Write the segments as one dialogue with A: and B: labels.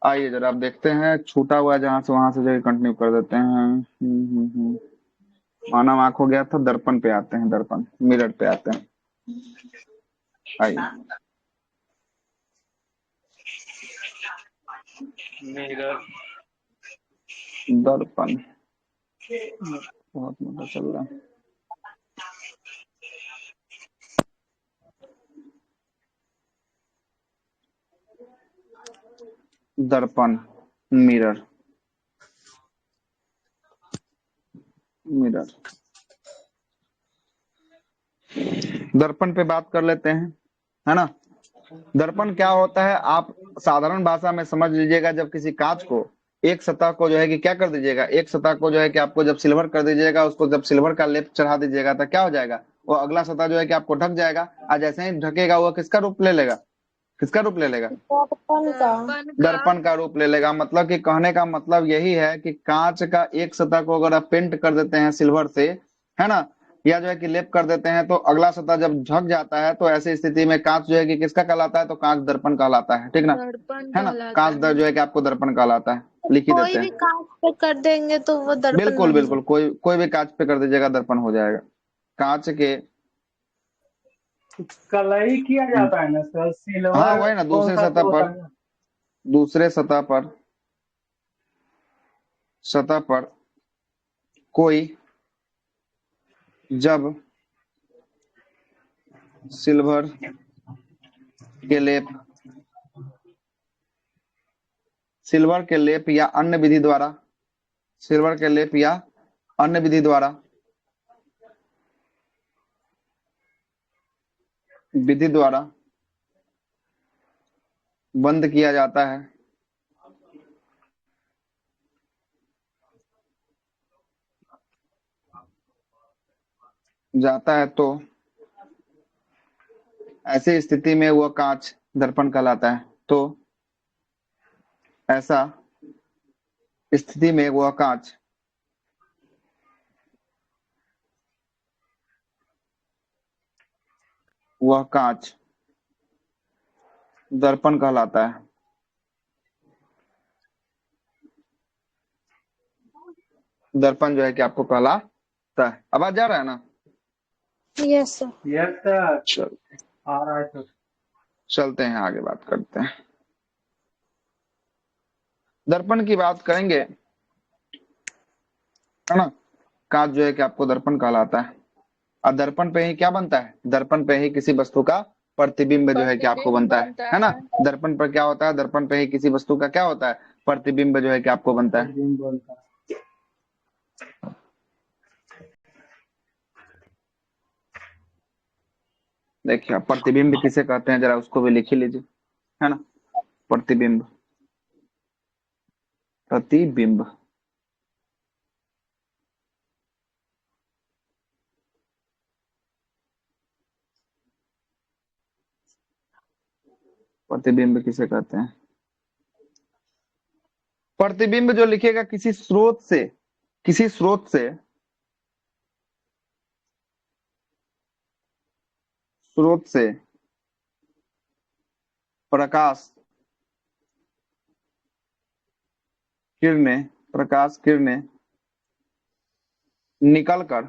A: आइए जरा आप देखते हैं, छूटा हुआ है जहां से वहां से जो कंटिन्यू कर देते हैं। मानव आंख हो गया था, दर्पण पे आते हैं, दर्पण मिरर पे आते हैं। आइए
B: मिरर,
A: दर्पण बहुत मोटा चल रहा है। दर्पण, मिरर, मिरर, दर्पण पे बात कर लेते हैं, है ना। दर्पण क्या होता है, आप साधारण भाषा में समझ लीजिएगा। जब किसी कांच को एक सतह को जो है कि क्या कर दीजिएगा, एक सतह को जो है कि आपको जब सिल्वर कर दीजिएगा, उसको जब सिल्वर का लेप चढ़ा दीजिएगा तो क्या हो जाएगा, वो अगला सतह जो है कि आपको ढक जाएगा। और जैसे ही ढकेगा वो किसका रूप ले लेगा, किसका रूप ले लेगा,
C: दर्पण का।
B: दर्पण का।
A: दर्पण का रूप ले लेगा। मतलब कि कहने का मतलब यही है कि कांच का एक सतह को अगर आप पेंट कर देते हैं सिल्वर से, है ना, या जो है कि लेप कर देते हैं, तो अगला सतह जब झक जाता है तो ऐसी स्थिति में कांच जो है कि किसका कहलाता है, तो कांच दर्पण कहलाता है, ठीक ना।
B: दर्पण
A: है ना,
B: कहलाता
A: कांच
B: है।
A: जो है कि आपको दर्पण कहलाता है, लिख ही देते
C: कोई भी
A: हैं।
C: कांच पे कर देंगे तो वो दर्पण
A: बिल्कुल
C: बन
A: बिल्कुल,
C: जाए।
A: कोई कोई भी कांच पे कर दीजिएगा दर्पण हो जाएगा। कांच के,
D: कलई किया जाता है ना सर,
A: हाँ
D: सिल्वर
A: वही ना,
D: कौन
A: दूसरे
D: सा
A: सतह
D: तो होता
A: पर,
D: है ना।
A: दूसरे सतह पर, सतह पर कोई जब सिल्वर के लेप, सिल्वर के लेप या अन्य विधि द्वारा, सिल्वर के लेप या अन्य विधि द्वारा, विधि द्वारा बंद किया जाता है, जाता है, तो ऐसी स्थिति में वह कांच दर्पण कहलाता है। तो ऐसा स्थिति में वह कांच, वह कांच दर्पण कहलाता है। दर्पण जो है कि आपको कहलाता है। आवाज जा रहा है ना।
C: Yes sir.
D: यस सर,
A: चल,
D: आ रहा है सर।
A: चलते हैं आगे बात करते हैं। दर्पण की बात करेंगे, है ना। कांच जो है कि आपको दर्पण कहलाता है। और दर्पण पे ही क्या बनता है, दर्पण पे ही किसी वस्तु का प्रतिबिंब जो है कि आपको
B: प्रतिबिंब
A: बनता
B: बनता
A: है ना।
B: है।
A: दर्पण पर क्या होता है, दर्पण पे ही किसी वस्तु का क्या होता है, प्रतिबिंब जो है कि आपको बनता है।
D: प्रतिबिंब बोलता है।
A: देखिए आप प्रतिबिंब किसे कहते हैं, जरा उसको भी लिख ही लीजिए, है ना। प्रतिबिंब, प्रतिबिंब, प्रतिबिंब किसे कहते हैं। प्रतिबिंब जो लिखेगा किसी स्रोत से, किसी स्रोत से, स्रोत से प्रकाश किरणें, प्रकाश किरणें निकल कर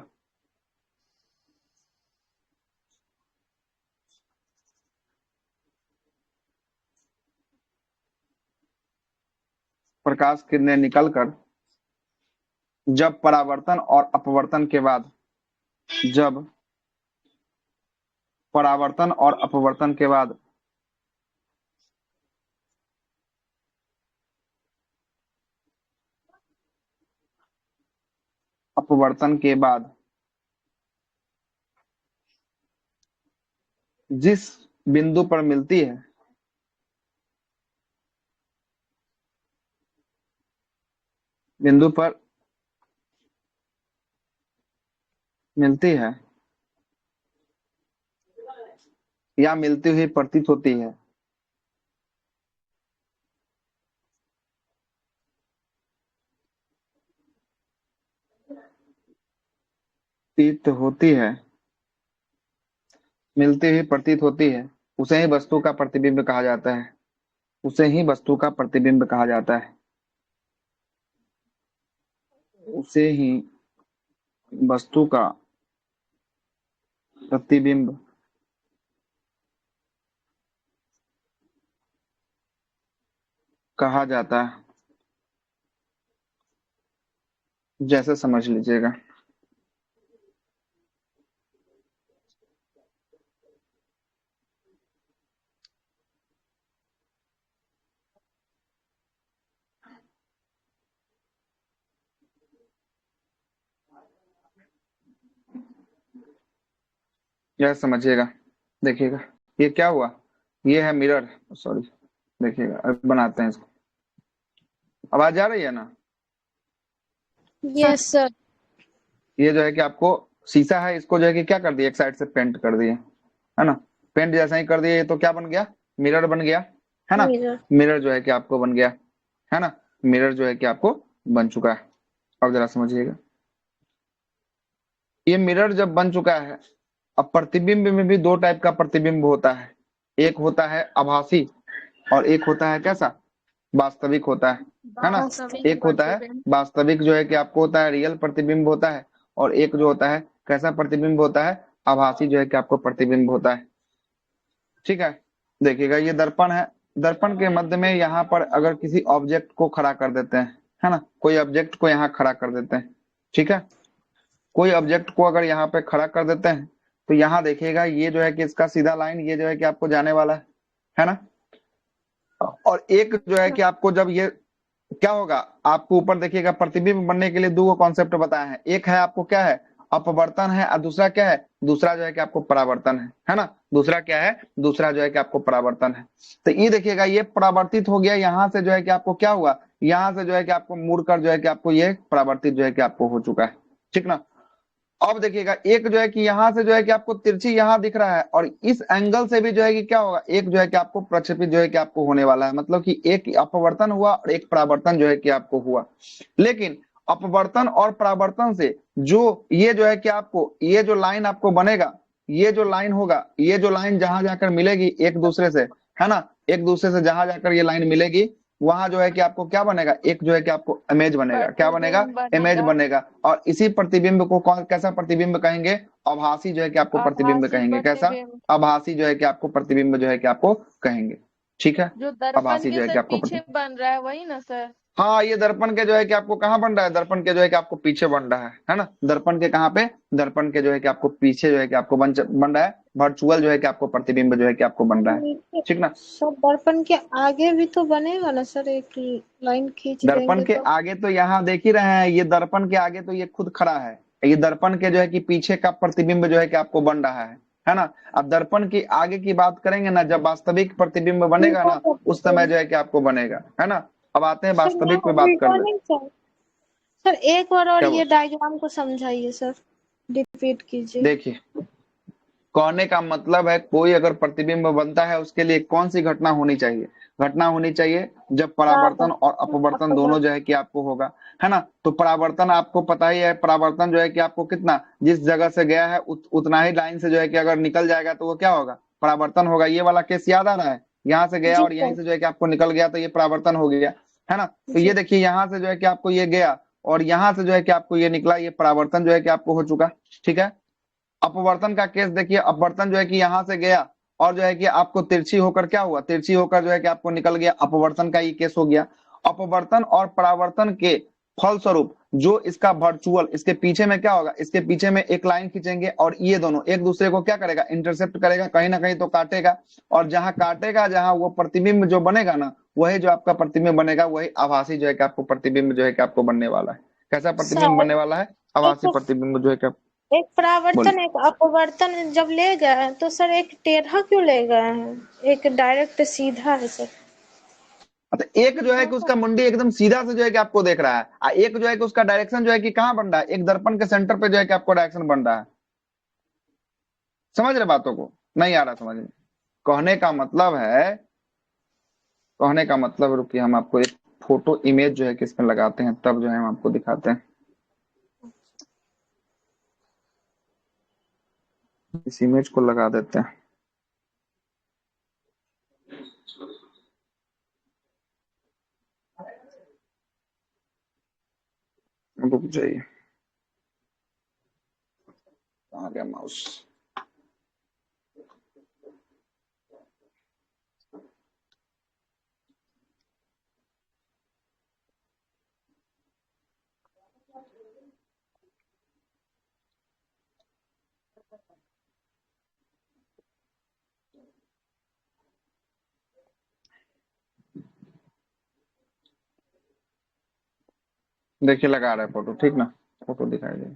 A: प्रकाश किरणें निकलकर जब परावर्तन और अपवर्तन के बाद, जब परावर्तन और अपवर्तन के बाद अपवर्तन के बाद जिस बिंदु पर मिलती है, बिंदु पर मिलती है या मिलती हुई प्रतीत होती है, प्रतीत होती है, मिलती हुई प्रतीत होती है, उसे ही वस्तु का प्रतिबिंब कहा जाता है। उसे ही वस्तु का प्रतिबिंब कहा जाता है। उसे ही वस्तु का प्रतिबिंब कहा जाता है, जैसे समझ लीजिएगा। यह समझिएगा। देखिएगा ये क्या हुआ, ये है मिरर, सॉरी, देखिएगा अब बनाते हैं इसको। आवाज आ रही है ना?
C: Yes sir.
A: ये जो है कि आपको शीशा है, इसको जो है कि क्या कर दिया, एक साइड से पेंट कर दिए, है ना। पेंट जैसा ही कर दिए तो क्या बन गया, मिरर बन गया, है ना।
C: मिरर।
A: मिरर जो है कि आपको बन गया, है ना। मिरर जो है कि आपको बन चुका है। अब जरा समझिएगा, ये मिरर जब बन चुका है, अब प्रतिबिंब में भी दो टाइप का प्रतिबिंब होता है। एक होता है आभासी और एक होता है कैसा, वास्तविक होता है ना।
C: वास्तविक
A: एक होता है
C: प्रतिबिंब।
A: वास्तविक जो है कि आपको होता है रियल प्रतिबिंब होता है, और एक जो होता है कैसा प्रतिबिंब होता है, आभासी जो है कि आपको प्रतिबिंब होता है। ठीक है, देखिएगा ये दर्पण है। दर्पण के मध्य में यहाँ पर अगर किसी ऑब्जेक्ट को खड़ा कर देते हैं, है ना, कोई ऑब्जेक्ट को यहाँ खड़ा कर देते हैं, ठीक है। कोई ऑब्जेक्ट को अगर यहाँ पे खड़ा कर देते हैं तो यहाँ देखिएगा ये जो है कि इसका सीधा लाइन ये जो है कि आपको जाने वाला है ना। और एक जो है कि आपको जब ये क्या होगा, आपको ऊपर देखिएगा प्रतिबिंब बनने के लिए दो कॉन्सेप्ट बताए हैं। एक है आपको क्या है, अपवर्तन है, और दूसरा क्या है, दूसरा जो है कि आपको परावर्तन है ना। दूसरा क्या है, दूसरा जो है कि आपको परावर्तन है। तो ये देखिएगा ये परावर्तित हो गया, यहाँ से जो है कि आपको क्या हुआ, यहाँ से जो है कि आपको मुड़कर जो है कि आपको ये परावर्तित जो है कि आपको हो चुका है, ठीक ना। अब देखिएगा एक जो है कि यहाँ से जो है कि आपको तिरछी यहाँ दिख रहा है, और इस एंगल से भी जो है कि क्या होगा, एक जो है कि आपको प्रक्षेपित जो है कि आपको होने वाला है। मतलब कि एक अपवर्तन हुआ और एक परावर्तन जो है कि आपको हुआ। लेकिन अपवर्तन और परावर्तन से जो ये जो है कि आपको ये जो लाइन आपको बनेगा, ये जो लाइन होगा, ये जो लाइन जहां जाकर मिलेगी एक दूसरे से, है ना, एक दूसरे से जहां जाकर ये लाइन मिलेगी, वहां जो है कि आपको क्या बनेगा, एक जो है कि आपको इमेज बनेगा। क्या बनेगा,
C: प्रतिबिंब
A: इमेज
C: बनेगा।
A: बनेगा। और इसी प्रतिबिंब को कौन कैसा प्रतिबिंब कहेंगे, आभासी जो है कि आपको प्रतिबिंब
C: आभासी
A: कहेंगे। कैसा,
C: प्रतिबिंब।
A: आभासी जो है कि आपको प्रतिबिंब जो है कि आपको कहेंगे, ठीक है।
C: जो दर्पण
A: आभासी
C: के
A: जो है कि
C: सर
A: आपको
C: पीछे
A: प्रतिबिंब,
C: बन रहा है वही ना सर।
A: हाँ ये दर्पण के जो है कि आपको कहाँ बन रहा है, दर्पण के जो है कि आपको पीछे बन रहा है ना। दर्पण के कहाँ पे, दर्पण के जो है कि आपको पीछे जो है कि आपको बन रहा है, वर्चुअल जो है कि आपको प्रतिबिंब जो है कि आपको बन रहा है,
C: नीचे
A: ठीक ना।
C: सर दर्पण के आगे भी तो बनेगा ना सर, एक लाइन खींच
A: दर्पण
C: देंगे
A: के
C: तो।
A: आगे तो यहाँ देख ही रहे हैं, ये दर्पण के आगे तो ये खुद खड़ा है। ये दर्पण के जो है कि पीछे का प्रतिबिंब जो है कि आपको बन रहा है ना। अब दर्पण की आगे की बात करेंगे ना, जब वास्तविक प्रतिबिंब बनेगा
C: उल्टा
A: ना, उस समय
C: प्रतिबिंब।
A: जो है कि आपको बनेगा, है ना। अब आते हैं
C: सर
A: वास्तविक
C: यहाँ
A: पे बात कर
C: उल्टा
A: ले।
C: नहीं सर। सर एक बार और
A: क्या
C: ये
A: बोल,
C: डायग्राम को समझाइए सर, रिपीट कीजिए।
A: देखिए कहने का मतलब है कोई अगर प्रतिबिंब बनता है उसके लिए कौन सी घटना होनी चाहिए, घटना होनी चाहिए जब परावर्तन और अपवर्तन दोनों जो है कि आपको होगा, है ना। तो परावर्तन आपको पता ही है, परावर्तन जो है कि आपको कितना जिस जगह से गया है उतना ही लाइन से जो है कि अगर निकल जाएगा तो वो क्या होगा, परावर्तन होगा। ये वाला केस याद आ रहा है, यहाँ से गया
C: जी
A: और यहीं
C: सर।
A: से जो है कि आपको निकल गया तो ये परावर्तन हो गया, है ना। तो ये
C: जी।
A: देखिए यहाँ से जो है कि आपको ये गया और यहाँ से जो है कि आपको ये निकला, ये परावर्तन जो है कि आपको हो चुका, ठीक है। अपवर्तन का केस देखिए, अपवर्तन जो है कि यहाँ से गया और जो है कि आपको तिरछी होकर क्या हुआ, तिरछी होकर जो है कि आपको निकल गया, अपवर्तन का ये केस हो गया। अपवर्तन और परावर्तन के फलस्वरूप जो इसका वर्चुअल, इसके पीछे में क्या होगा, इसके पीछे में एक लाइन खींचेंगे और ये दोनों एक दूसरे को क्या करेगा, इंटरसेप्ट करेगा, कहीं ना कहीं तो काटेगा। और जहां काटेगा, जहां वो प्रतिबिंब जो बनेगा ना, वही जो आपका प्रतिबिंब बनेगा, वही आभासी जो है कि आपको प्रतिबिंब जो है कि आपको बनने वाला है। कैसा प्रतिबिंब
C: सर
A: बनने वाला है,
C: एक
A: आभासी प्रतिबिंब जो है कि
C: एक परावर्तन
A: बोलिए।
C: एक अपवर्तन जब ले गए हैं तो सर एक टेढ़ा क्यों ले गए हैं, एक डायरेक्ट सीधा है सर।
A: अच्छा, एक जो है कि उसका मुंडी एकदम सीधा से जो है कि आपको देख रहा है, और एक जो है कि उसका डायरेक्शन जो है कि कहाँ बन रहा है, एक दर्पण के सेंटर पे जो है कि आपको डायरेक्शन बन रहा है। समझ रहे बातों को, नहीं आ रहा समझ में। कहने का मतलब है, कहने का मतलब, रुकिए हम आपको एक फोटो इमेज जो है कि इसमें लगाते हैं, तब जो है हम आपको दिखाते हैं। इस इमेज को लगा देते हैं। रुक जाइए, कहाँ गया माउस। देखिए लगा रहा है फोटो, ठीक ना, फोटो दिखाई दे।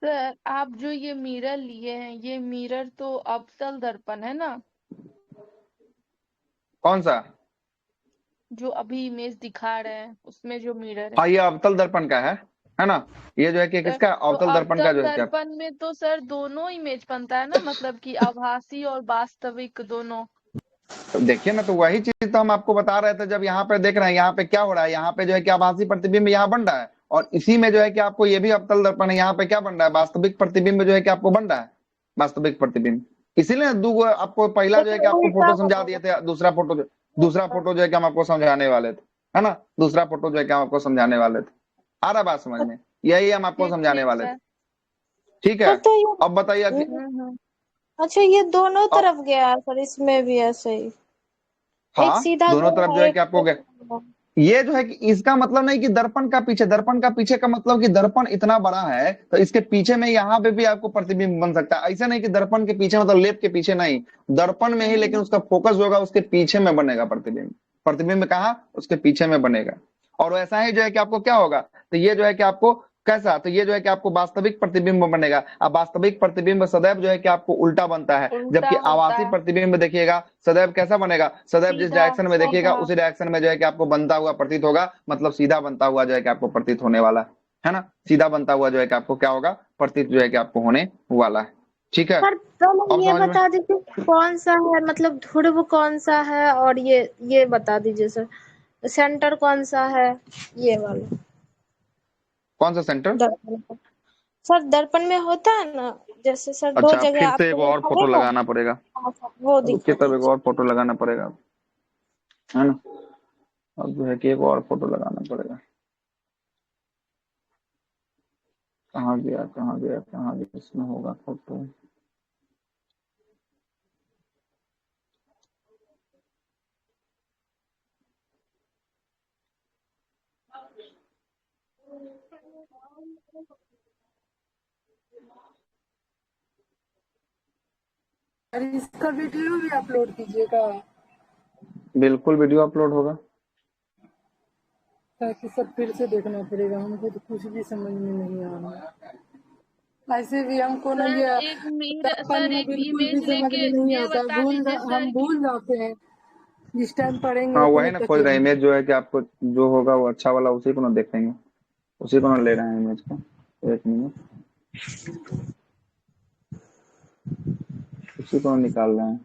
B: सर आप जो ये मिरर लिए हैं, ये मिरर तो अवतल दर्पण है ना,
A: कौन सा?
B: जो अभी इमेज दिखा रहे हैं उसमें जो मिरर है।
A: हाँ, ये अवतल दर्पण का है ना, ये जो है कि
B: सर
A: किसका,
B: तो
A: अवतल दर्पण का
B: अवतल
A: जो है क्या।
B: दर्पण में तो सर दोनों इमेज बनता है ना, मतलब कि आभासी और वास्तविक दोनों।
A: तो देखिए ना, तो वही चीज तो हम आपको बता रहे थे, जब यहाँ पे देख रहे हैं, यहाँ पे क्या हो रहा है, यहाँ पे जो है कि आभासी प्रतिबिंब यहाँ बन रहा है, और इसी में जो है कि आपको ये भी अवतल दर्पण है, यहाँ पे क्या बन रहा है, वास्तविक प्रतिबिंब जो है कि आपको बन रहा है, वास्तविक प्रतिबिंब। इसीलिए दो आपको पहला
C: तो
A: जो है
C: फिर
A: कि आपको
C: उल्टा
A: फोटो समझा दिए
C: होगा।
A: थे, दूसरा फोटो जो है कि हम आपको समझाने वाले थे, है ना, दूसरा फोटो जो है कि हम आपको समझाने वाले थे। आ रहा बात समझ में, यही हम आपको
B: ठीक
A: समझाने
B: ठीक
A: वाले थे,
B: सर।
A: ठीक है।
C: सर तो ये
A: अब बताइए कि
B: हम्म।
C: अच्छा, ये दोनों
A: अब,
C: तरफ गया है सर, इसमें भी ऐसे ही एक
A: हाँ
C: सीधा
A: दोनों तरफ
C: गया
A: जो है
C: एक
A: कि आपको, ये जो है कि इसका मतलब नहीं कि दर्पण का पीछे का मतलब कि दर्पण इतना बड़ा है तो इसके पीछे में यहाँ पे भी आपको प्रतिबिंब बन सकता है, ऐसा नहीं कि दर्पण के पीछे मतलब लेप के पीछे नहीं, दर्पण में ही, लेकिन उसका फोकस जो होगा उसके पीछे में बनेगा प्रतिबिंब। प्रतिबिंब कहाँ, उसके पीछे में बनेगा। और वैसा ही जो है कि आपको क्या होगा, तो ये जो है कि आपको कैसा, तो ये जो है कि आपको वास्तविक प्रतिबिंब बनेगा। अब वास्तविक प्रतिबिंब सदैव जो है कि आपको उल्टा बनता है,
B: उल्टा
A: जबकि
B: होता
A: आभासी
B: है,
A: प्रतिबिंब देखिएगा सदैव कैसा बनेगा, सदैव जिस
B: सीधा
A: डायरेक्शन में देखिएगा
B: सीधा।
A: उसी डायरेक्शन में जो है कि आपको बनता हुआ प्रतीत होगा, मतलब सीधा बनता हुआ जो है कि आपको प्रतीत होने वाला है ना, सीधा बनता हुआ जो है कि आपको क्या होगा, प्रतीत जो है कि आपको होने वाला है, ठीक है।
C: सर पहले
A: अब
C: ये
A: समझ में,
C: बता दीजिए कौन सा है, मतलब ध्रुव कौन सा है, और ये बता दीजिए सर, सेंटर कौन सा है, ये वाला
A: कौन सा सेंटर।
C: दर्पण का। सर दर्पण में होता है ना, जैसे सर दो
A: अच्छा,
C: जगह
A: फिर से एक
C: आपको
A: और
C: दिखाई
A: फोटो
C: देगा।
A: लगाना पड़ेगा,
C: हाँ सर, वो
A: रुकिए
C: दिखा
A: तब एक
C: दीजिए।
A: और फोटो लगाना पड़ेगा, है ना। अब जो है कि एक और फोटो लगाना पड़ेगा, कहाँ गया कहाँ गया कहाँ गया, इसमें होगा फोटो।
E: अरे इसका वीडियो भी अपलोड कीजिएगा
A: बिल्कुल वीडियो अपलोड होगा।
E: ताकि सब फिर से देखना पड़ेगा, हमको तो कुछ भी समझ में नहीं आ रहा है। ऐसे भी हमको ना
B: सर
E: ये
B: एक मिरर,
E: दर्पण
B: सर
E: में
B: एक
E: बिल्कुल भी
B: इमेज
E: समझ में
B: लेके
E: नहीं
B: ये
E: आता,
B: बता दीजिए
E: हम
B: सर कि
E: भूल जाते हैं, जिस टाइम पढ़ेंगे
A: हाँ
E: उतने
A: वही ना,
E: तक
A: खोज
E: ही
A: रहे हैं
E: हम।
A: इमेज जो है कि आपको जो होगा वो अच्छा वाला उसी को ना देखेंगे, उसी को ना ले रहे हैं इमेज को। एक मिनट, उसी को ना निकाल रहे हैं,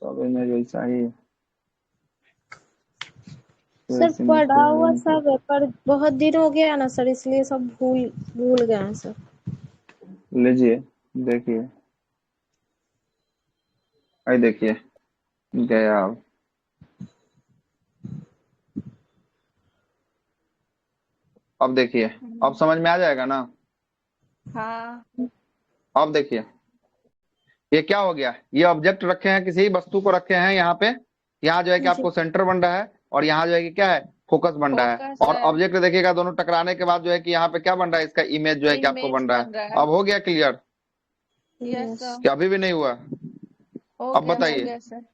A: सब इमेज वैसा ही है।
C: सर पढ़ा हुआ सब है, पर बहुत दिन हो गया ना सर, इसलिए सब भूल भूल गए हैं सर।
A: लीजिए देखिए, आई देखिए गया। अब देखिए, अब समझ में आ जाएगा ना।
B: हाँ।
A: अब देखिए ये क्या हो गया, ये ऑब्जेक्ट रखे हैं, किसी वस्तु को रखे हैं यहाँ पे, यहाँ जो है कि
C: जी।
A: आपको सेंटर बन रहा है, और यहाँ जो है कि क्या है, फोकस बन रहा है,
B: फोकस
A: और
B: है,
A: ऑब्जेक्ट देखिएगा दोनों टकराने के बाद जो है कि यहाँ पे क्या बन रहा है, इसका इमेज जो है कि आपको
B: इमेज
A: बन रहा है।
B: बन रहा है।
A: अब हो गया क्लियर,
B: यस
C: यस।
B: सर,
A: कि अभी भी नहीं हुआ। अब
B: हो
A: बताइए,
B: गया सर।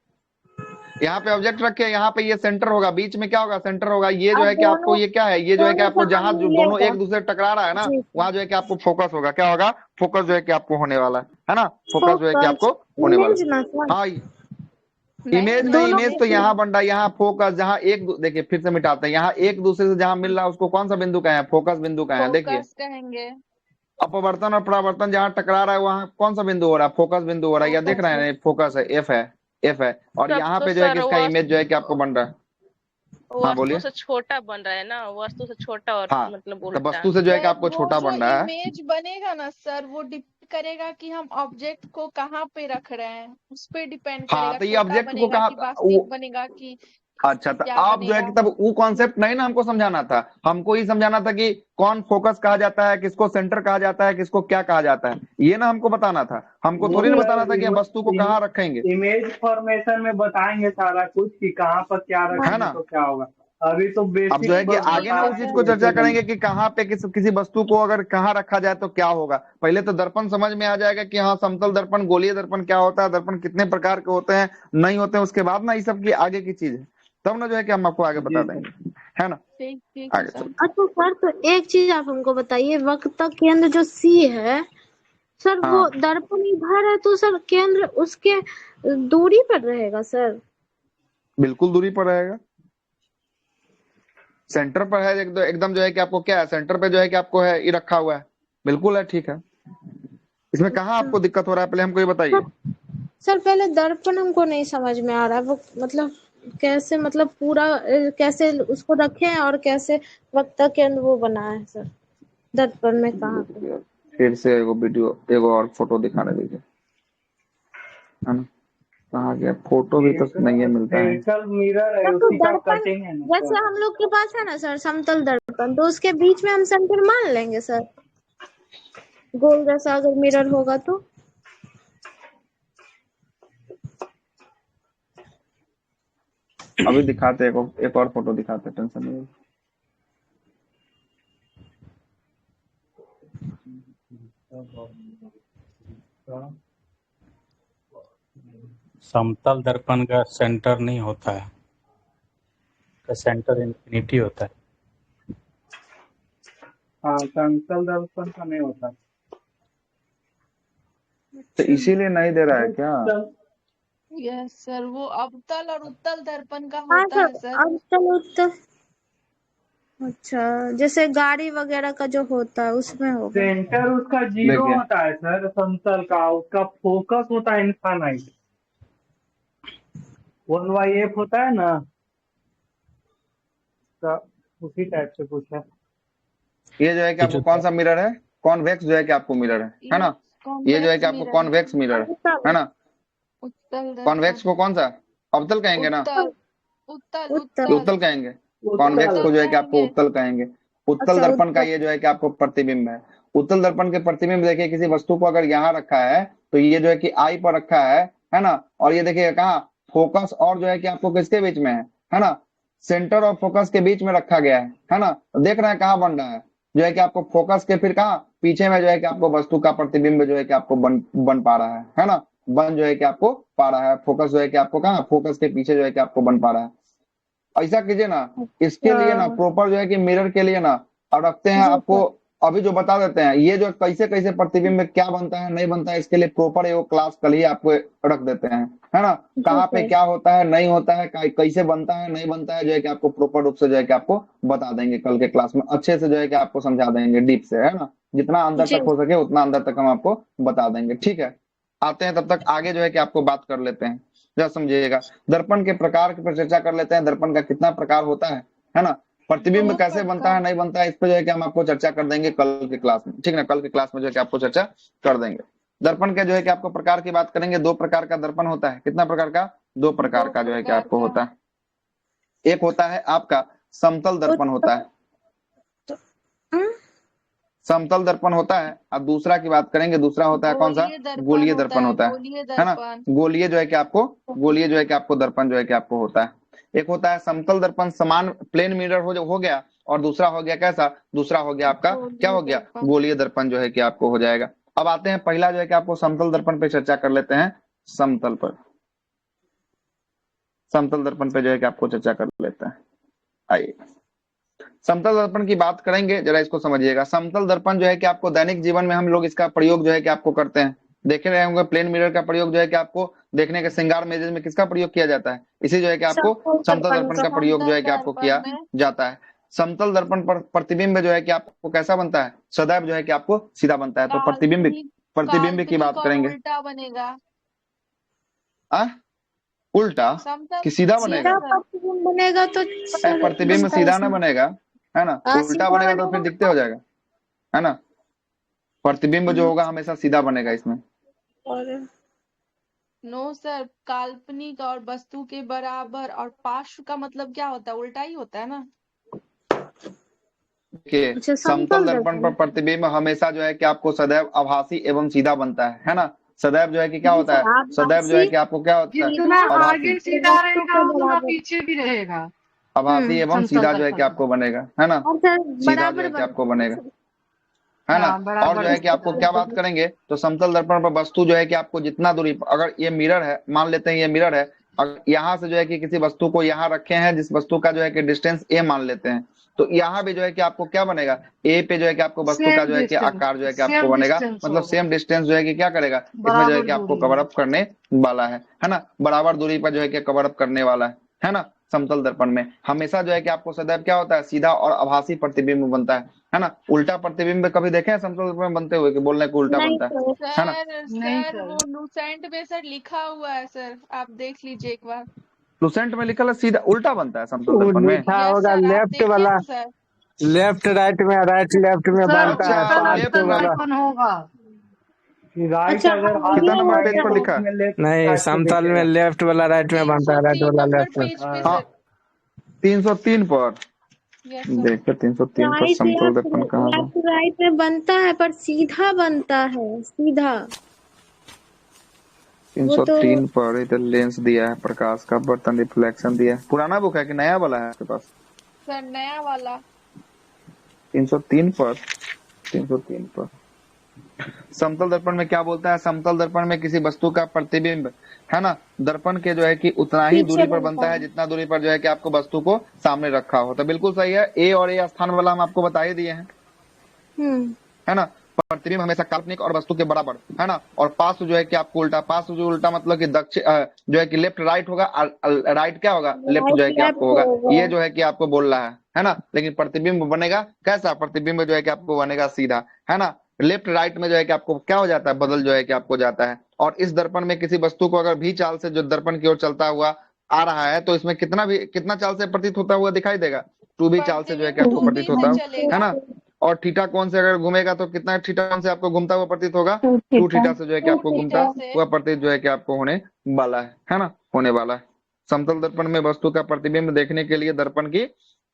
A: यहाँ पे ऑब्जेक्ट रखे हैं, यहाँ पे ये सेंटर होगा, बीच में क्या होगा, सेंटर होगा, ये जो
C: अब
A: है कि आपको,
C: दोनों
A: ये क्या है, ये जो है कि
C: दोनों
A: आपको
C: जहाँ
A: जहां जो दोनों
C: मिलेगा।
A: एक दूसरे से टकरा रहा है ना,
C: जी।
A: वहां जो है कि आपको फोकस होगा, क्या होगा, फोकस जो है कि आपको होने वाला है ना, फोकस जो है कि
C: फोकस
A: आपको होने वाला
C: इमेज ना सर,
A: है। हाँ,
B: नहीं
A: इमेज नहीं,
B: नहीं,
C: दोनों
A: इमेज तो
B: इमेज
A: यहाँ
B: नहीं।
A: बन रहा है, यहाँ फोकस, जहाँ देखिए फिर से मिटाते हैं, यहाँ एक दूसरे से जहाँ मिल रहा है उसको कौन सा बिंदु का है, फोकस बिंदु का है, देखिए।
B: फोकस कहेंगे।
A: अपवर्तन और परावर्तन जहाँ टकरा रहा है वहां कौन सा बिंदु हो रहा है, फोकस बिंदु हो रहा है, या देख
B: फोकस
A: रहे
B: है।
A: हैं, फोकस है, एफ है, एफ है, और
B: तब
A: यहाँ
B: तो
A: पे जो है कि
B: सर
A: इसका
B: वो
A: इमेज जो है कि आपको बन रहा है। हाँ
F: वस्तु
A: बोलिए।
F: से छोटा बन रहा है ना, वस्तु से छोटा और
A: हाँ
F: मतलब
A: तो
F: उल्टा।
A: वस्तु से जो है कि
B: सर
A: आपको
B: वो
A: छोटा
B: जो
A: बन रहा है।
B: इमेज बनेगा ना सर, वो डिपेंड करेगा कि हम ऑब्जेक्ट को कहाँ पे रख रहे हैं, उस पे डिपेंड
A: हाँ
B: करेगा,
A: तो ये
B: छोटा
A: ऑब्जेक्ट को
B: बनेगा
A: कहा
B: कि वास्तविक बनेगा कि
A: अच्छा तो
B: क्या
A: आप जो है कि
B: बनेगा।
A: तब वो कॉन्सेप्ट नहीं ना हमको समझाना था, हमको ही समझाना था कि कौन फोकस कहा जाता है, किसको सेंटर कहा जाता है, किसको क्या कहा जाता है, ये ना हमको बताना था। हमको
D: वो
A: थोड़ी ना बताना था कि हम वस्तु को
D: सर
A: कहाँ रखेंगे,
D: इमेज फॉर्मेशन में बताएंगे सारा कुछ कि कहाँ पर क्या
A: है
D: रखेंगे
A: ना।
D: तो क्या होगा। अभी तो
A: अब जो है
D: बेसिक
A: कि
D: बस
A: आगे ना
D: बता
A: उस
D: रहे
A: चीज
D: हैं
A: को चर्चा
D: कैसे बनता
A: करेंगे कि कहाँ पे किसी वस्तु को अगर कहाँ रखा जाए तो क्या होगा। पहले तो दर्पण समझ में आ जाएगा कि हाँ समतल दर्पण, गोलीय दर्पण क्या होता है, दर्पण कितने प्रकार के होते हैं, नहीं होते हैं, उसके बाद ना ये सब की आगे की चीज है, तब ना जो है कि हम आपको आगे
D: है।
A: बता
D: जी सर।
A: देंगे, है ना।
B: ठीक ठीक है
A: आगे
B: सर।
A: चलो।
C: अच्छा सर, तो एक चीज आप हमको बताइए, वक्र केंद्र जो सी है सर, वो
A: हाँ
C: दर्पण इधर है तो सर केंद्र उसके दूरी पर रहेगा सर?
A: बिल्कुल दूरी पर रहेगा, सेंटर पर है एकदम जो है कि आपको क्या है, सेंटर पे जो है कि आपको है ये रखा हुआ है, बिल्कुल है, ठीक है। इसमें कहाँ
C: अच्छा
A: आपको दिक्कत हो रहा है पहले हमको ये
C: सर,
A: बताइए।
C: सर पहले दर्पण हमको नहीं समझ में आ रहा है, वो मतलब कैसे, मतलब पूरा कैसे उसको रखें और कैसे वक्र केंद्र वो बना है सर दर्पण में, कहाँ पे?
A: फिर से एगो वीडियो एगो और फोटो दिखाने दीजिए, है ना। कहाँ गया फोटो, भी तो
D: एक
A: नहीं है, मिलता है।
D: स्फेरिकल मिरर है,
C: सर तो
D: उसी का
C: दर्पण
D: कटिंग है ना
C: जैसे
D: सर।
C: हम लोग के पास है ना सर समतल दर्पण, तो उसके बीच में हम सेंटर मान लेंगे सर, गोल जैसा अगर मिरर होगा तो?
A: अभी दिखाते एक और फोटो दिखाते, टेंशन नहीं।
G: समतल दर्पण का सेंटर नहीं होता है, का सेंटर इन्फिनिटी होता है।
D: हाँ समतल दर्पण का नहीं होता।
A: तो इसीलिए नहीं दे रहा है क्या।
B: यस सर, वो अवतल और उत्तल दर्पण का
C: हाँ
B: होता
C: सर,
B: है सर।
C: अब चलो तो अच्छा, जैसे गाड़ी वगैरह का जो होता है उसमें होगा।
D: सेंटर उसका जीरो
A: देखिए
D: होता है सर समतल का, उसका फोकस होता है इनफाइनाइट, 1/f होता है ना, तो उसी टाइप से कुछ है।
A: ये जो है कि
G: ये
A: आपको
G: जो
A: कौन सा मिरर है, कॉन्वेक्स जो है कि आपको मिरर है ना।
B: यस,
A: ये जो है कि
B: कॉन्वेक्स
A: आपको
B: मिरर है।
A: कॉन्वेक्स मिरर है
C: उत्तल,
A: ना।
B: उत्तल
A: कॉन्वेक्स
B: दर्पण।
A: को कौन सा, अवतल कहेंगे ना,
B: उत्तल उत्तल
C: उत्तल,
A: कि
B: उत्तल
A: उत्तल कहेंगे। कॉन्वेक्स
D: उत्तल।
A: को
B: उत्तल
A: जो है कि आपको
B: कहेंगे।
A: उत्तल कहेंगे। उत्तल
C: अच्छा
A: दर्पण का
C: उत्तल।
A: ये जो है कि आपको प्रतिबिंब है। उत्तल दर्पण के प्रतिबिंब देखिए, किसी वस्तु को अगर यहाँ रखा है तो ये जो है कि आई पर रखा है ना। और ये देखिए कहाँ, फोकस और जो है कि आपको किसके बीच में है ना, सेंटर और फोकस के बीच में रखा गया है ना। तो देख रहे हैं कहाँ बन रहा है, जो है कि आपको फोकस के फिर कहाँ पीछे में जो है कि आपको वस्तु का प्रतिबिंब जो है कि आपको बन पा रहा है ना। बन जो है कि आपको पा रहा है, फोकस जो है कि आपको कहाँ, फोकस के पीछे जो है कि आपको बन पा रहा है। ऐसा कीजिए ना, इसके
C: अच्छा
A: लिए ना प्रॉपर जो है कि मिरर के लिए ना, और रखते हैं
C: जी
A: आपको,
C: सर।
A: अभी जो बता देते हैं ये जो कैसे कैसे प्रतिबिंब में क्या बनता है नहीं बनता है, इसके लिए प्रॉपर एगो क्लास कल ही आपको रख देते हैं, है ना।
C: जी
A: कहाँ पे
C: सर।
A: क्या होता है नहीं होता है, कैसे बनता है नहीं बनता है, जो है कि आपको प्रॉपर रूप से जो है कि आपको बता देंगे कल के क्लास में, अच्छे से जो है कि आपको समझा देंगे डीप से, है ना। जितना अंदर
C: जी
A: तक हो सके उतना अंदर तक हम आपको बता देंगे, ठीक है। आते हैं तब तक आगे जो है कि आपको बात कर लेते हैं, जरा समझिएगा। दर्पण के प्रकार पर चर्चा कर लेते हैं, दर्पण का कितना प्रकार होता है ना। प्रतिबिंब
B: दो
A: कैसे बनता है
B: प्रकार।
A: नहीं बनता है, इस पे जो है कि हम आपको चर्चा कर देंगे कल के क्लास में, ठीक है ना। कल के क्लास में जो है कि आपको चर्चा कर देंगे। दर्पण के जो है कि आपको प्रकार की बात करेंगे, दो प्रकार का दर्पण होता है, कितना प्रकार का, दो प्रकार
B: दो
A: का जो है कि
B: प्रकार
A: आपको
B: का।
A: होता है। एक होता है आपका समतल दर्पण होता है,
C: हम्म,
A: समतल दर्पण होता है। अब दूसरा की बात करेंगे, दूसरा होता है कौन सा,
B: गोलीय दर्पण
A: गोलीय
B: होता
A: दर्पण
B: है,
A: होता
B: गोलीय
A: है ना।
B: दर्पण।
A: गोलीय जो है कि आपको, गोलीय जो है कि आपको दर्पण जो है कि आपको होता है। एक होता है समतल दर्पण, समान प्लेन मिरर हो गया, और दूसरा हो गया कैसा, दूसरा हो गया आपका क्या
B: गोलीय
A: हो गया,
B: दर्पण।
A: गोलीय दर्पण जो है कि आपको हो जाएगा। अब आते हैं पहला जो है कि आपको समतल दर्पण पे चर्चा कर लेते हैं, समतल पर, समतल दर्पण पे जो है कि आपको चर्चा कर लेते हैं। आइए समतल दर्पण की बात करेंगे, जरा इसको समझिएगा। समतल दर्पण जो है कि आपको दैनिक जीवन में हम लोग इसका प्रयोग जो है कि आपको करते हैं, देखे रहे होंगे प्लेन मिरर का प्रयोग जो है कि आपको देखने के श्रृंगार मेज में किसका प्रयोग किया जाता है, इसी जो है कि आपको
C: समतल
A: समतल
C: दर्पण
A: दर्पण
C: का।
A: का प्रयोग जो
B: समतल
A: है कि आपको
B: दर्पण
A: किया
B: में।
A: जाता है। समतल दर्पण पर प्रतिबिंब जो है कि आपको कैसा बनता है, सदैव जो है कि आपको सीधा बनता है। तो प्रतिबिंब,
B: काल्पनिक
A: प्रतिबिंब की
B: काल्पनिक
A: बात
B: और
A: करेंगे।
B: उल्टा बनेगा।
A: आ? उल्टा
B: समतल
A: कि सीधा बनेगा?
C: सीधा प्रतिबिंब बनेगा तो सर
A: प्रतिबिंब
C: बनता
A: सीधा ना
C: इसमें
A: बनेगा, है ना, उल्टा
C: सीधा
A: बनेगा तो फिर दिखते हो
C: बनेगा
A: जाएगा, है ना। प्रतिबिंब जो होगा हमेशा सीधा बनेगा इसमें।
C: और
B: नो सर, काल्पनिक और वस्तु के बराबर और पार्श्व का मतलब क्या होता है? उल्टा ही होता है ना।
A: कि
C: अच्छा
A: समतल
C: समतल
A: दर्पण पर
C: दर्पण
A: प्रतिबिंब हमेशा जो है कि आपको सदैव आभासी एवं सीधा बनता है ना। सदैव जो है कि क्या
C: जी
A: होता
C: सर
A: है, सदैव जो है
C: आभासी
A: कि आपको क्या होता है,
E: जितना
C: सीधा
A: आभासी,
E: आगे
C: और
E: सीधा
C: वस्तु
E: रहेगा
C: के
E: उतना
C: बराबर
E: पीछे भी रहेगा
A: आभासी एवं
E: समतल
A: सीधा जो है कि
E: दर्पण
A: आपको
E: में।
A: बनेगा, है ना,
C: और सर
A: सीधा जो
C: बराबर
A: है कि आपको
C: बनता है
A: बनेगा,
C: सर
A: है ना।
E: हाँ
A: और जो
E: बराबर
A: है कि
C: इसको
A: आपको क्या बात करेंगे तो समतल दर्पण पर वस्तु जो है कि आपको जितना दूरी, अगर ये मिरर है, मान लेते हैं ये मिरर है, अगर यहाँ से जो है कि किसी वस्तु को यहाँ रखे हैं, जिस वस्तु का जो है कि डिस्टेंस ए मान लेते हैं, तो यहाँ भी जो है कि आपको क्या बनेगा, ए पे जो है कि आपको वस्तु का
E: सेम
A: जो है कि
E: डिस्टेंस
A: आकार जो है कि आपको
E: सेम
A: बनेगा,
E: डिस्टेंस
A: मतलब
E: होगा
A: सेम डिस्टेंस जो है कि क्या करेगा, इसमें जो है
E: बराबर
A: कि आपको
E: दूरी
A: कवर
E: में।
A: अप करने वाला है ना, बराबर दूरी पर जो है कि कवर अप करने वाला है ना। समतल दर्पण में हमेशा जो है कि आपको सदैव क्या होता है, सीधा और आभासी प्रतिबिंब बनता है ना। उल्टा प्रतिबिंब कभी देखे हैं समतल दर्पण में बनते हुए कि बोलने को उल्टा
C: नहीं
A: बनता
C: सर
A: है ना।
B: सर
E: नहीं
B: सर
E: सर
B: वो लूसेंट में सर लिखा हुआ है सर, आप देख लीजिए एक बार।
A: लुसेंट में लिखा है सीधा उल्टा बनता है समतल
H: वो
A: दर्पण में।
H: लिखा
B: यस
H: होगा
B: सर, आप
H: लेफ्ट
B: देखिए
H: वाला,
B: ना सर।
H: लेफ्ट राइट में, राइट लेफ्ट में
E: सर
H: बनता है
A: अच्छा
E: उल्टा
H: पांच
A: लेफ्ट
H: सौ
E: दर्पण
H: वाला।
A: राइट,
E: दर्पण होगा
D: राइट
C: अच्छा
D: अगर हाथ
A: कितना
C: ये
A: नंबर पेज
D: दिखाएंगे
A: पर
C: होता है
A: लिखा
D: तो
A: है?
D: उसमें लेफ्ट
H: नहीं,
D: साइड से
H: समतल में
D: दिखेगा।
H: लेफ्ट वाला राइट में बनता है, राइट
B: 303
H: वाला
B: नंबर
H: लेफ्ट में।
B: पेज पे
A: हाँ
B: सर।
A: 303 पर,
B: यस सर।
A: देखिए 303 पर
C: राइट
A: समतल
C: लेफ्ट
A: दर्पण कहाँ था।
C: लेफ्ट राइट में बनता है पर सीधा बनता है सीधा वो तो
A: 303 पर इधर लेंस दिया है प्रकाश का, बर्तन रिफ्लेक्शन दिया है। पुराना बुक है कि नया वाला है आपके पास?
B: सर नया वाला।
A: 303 पर, 303 पर समतल दर्पण में क्या बोलता है, समतल दर्पण में किसी वस्तु का प्रतिबिंब, है ना, दर्पण के जो है कि उतना ही
C: पीछे
A: दूरी पर
C: बनता
A: बनता है
C: है
A: जितना दूरी पर जो है कि आपको वस्तु को सामने रखा हो। तो बिल्कुल सही है, ए और ए स्थान वाला हम आपको बता ही दिए हैं, है ना। प्रतिबिंब हमेशा काल्पनिक और वस्तु के बराबर, है ना। और पार्श्व जो है कि आपको उल्टा, पार्श्व जो उल्टा मतलब कि दक्षिण जो है कि लेफ्ट राइट होगा, राइट क्या होगा, लेफ्ट जो है
C: राइट
A: कि आपको
C: लेफ्ट
A: होगा,
C: होगा
A: ये जो है कि आपको बोल रहा है ना। लेकिन प्रतिबिंब बनेगा कैसा, प्रतिबिंब जो है कि आपको बनेगा सीधा, है ना। लेफ्ट राइट में जो है कि आपको क्या हो जाता है, बदल जो है कि आपको जाता है। और इस दर्पण में किसी वस्तु को अगर भी चाल से जो दर्पण की ओर चलता हुआ आ रहा है, तो इसमें कितना चाल से प्रतीत होता हुआ दिखाई देगा, 2b चाल से जो है कि
B: प्रतिबिंब
A: आपको
B: टू
A: प्रतीत
B: बी से
A: होता है
B: चलेगा।
A: ना। और थीटा कोण से अगर घूमेगा तो कितना थीटा कोण से आपको घूमता हुआ प्रतीत होगा, 2 थीटा से जो है कि
C: टू
A: आपको घूमता
B: थीटा
C: थीटा
B: से।
A: हुआ प्रतीत जो है कि आपको होने वाला है ना, होने वाला है। समतल दर्पण में वस्तु का प्रतिबिंब देखने के लिए दर्पण की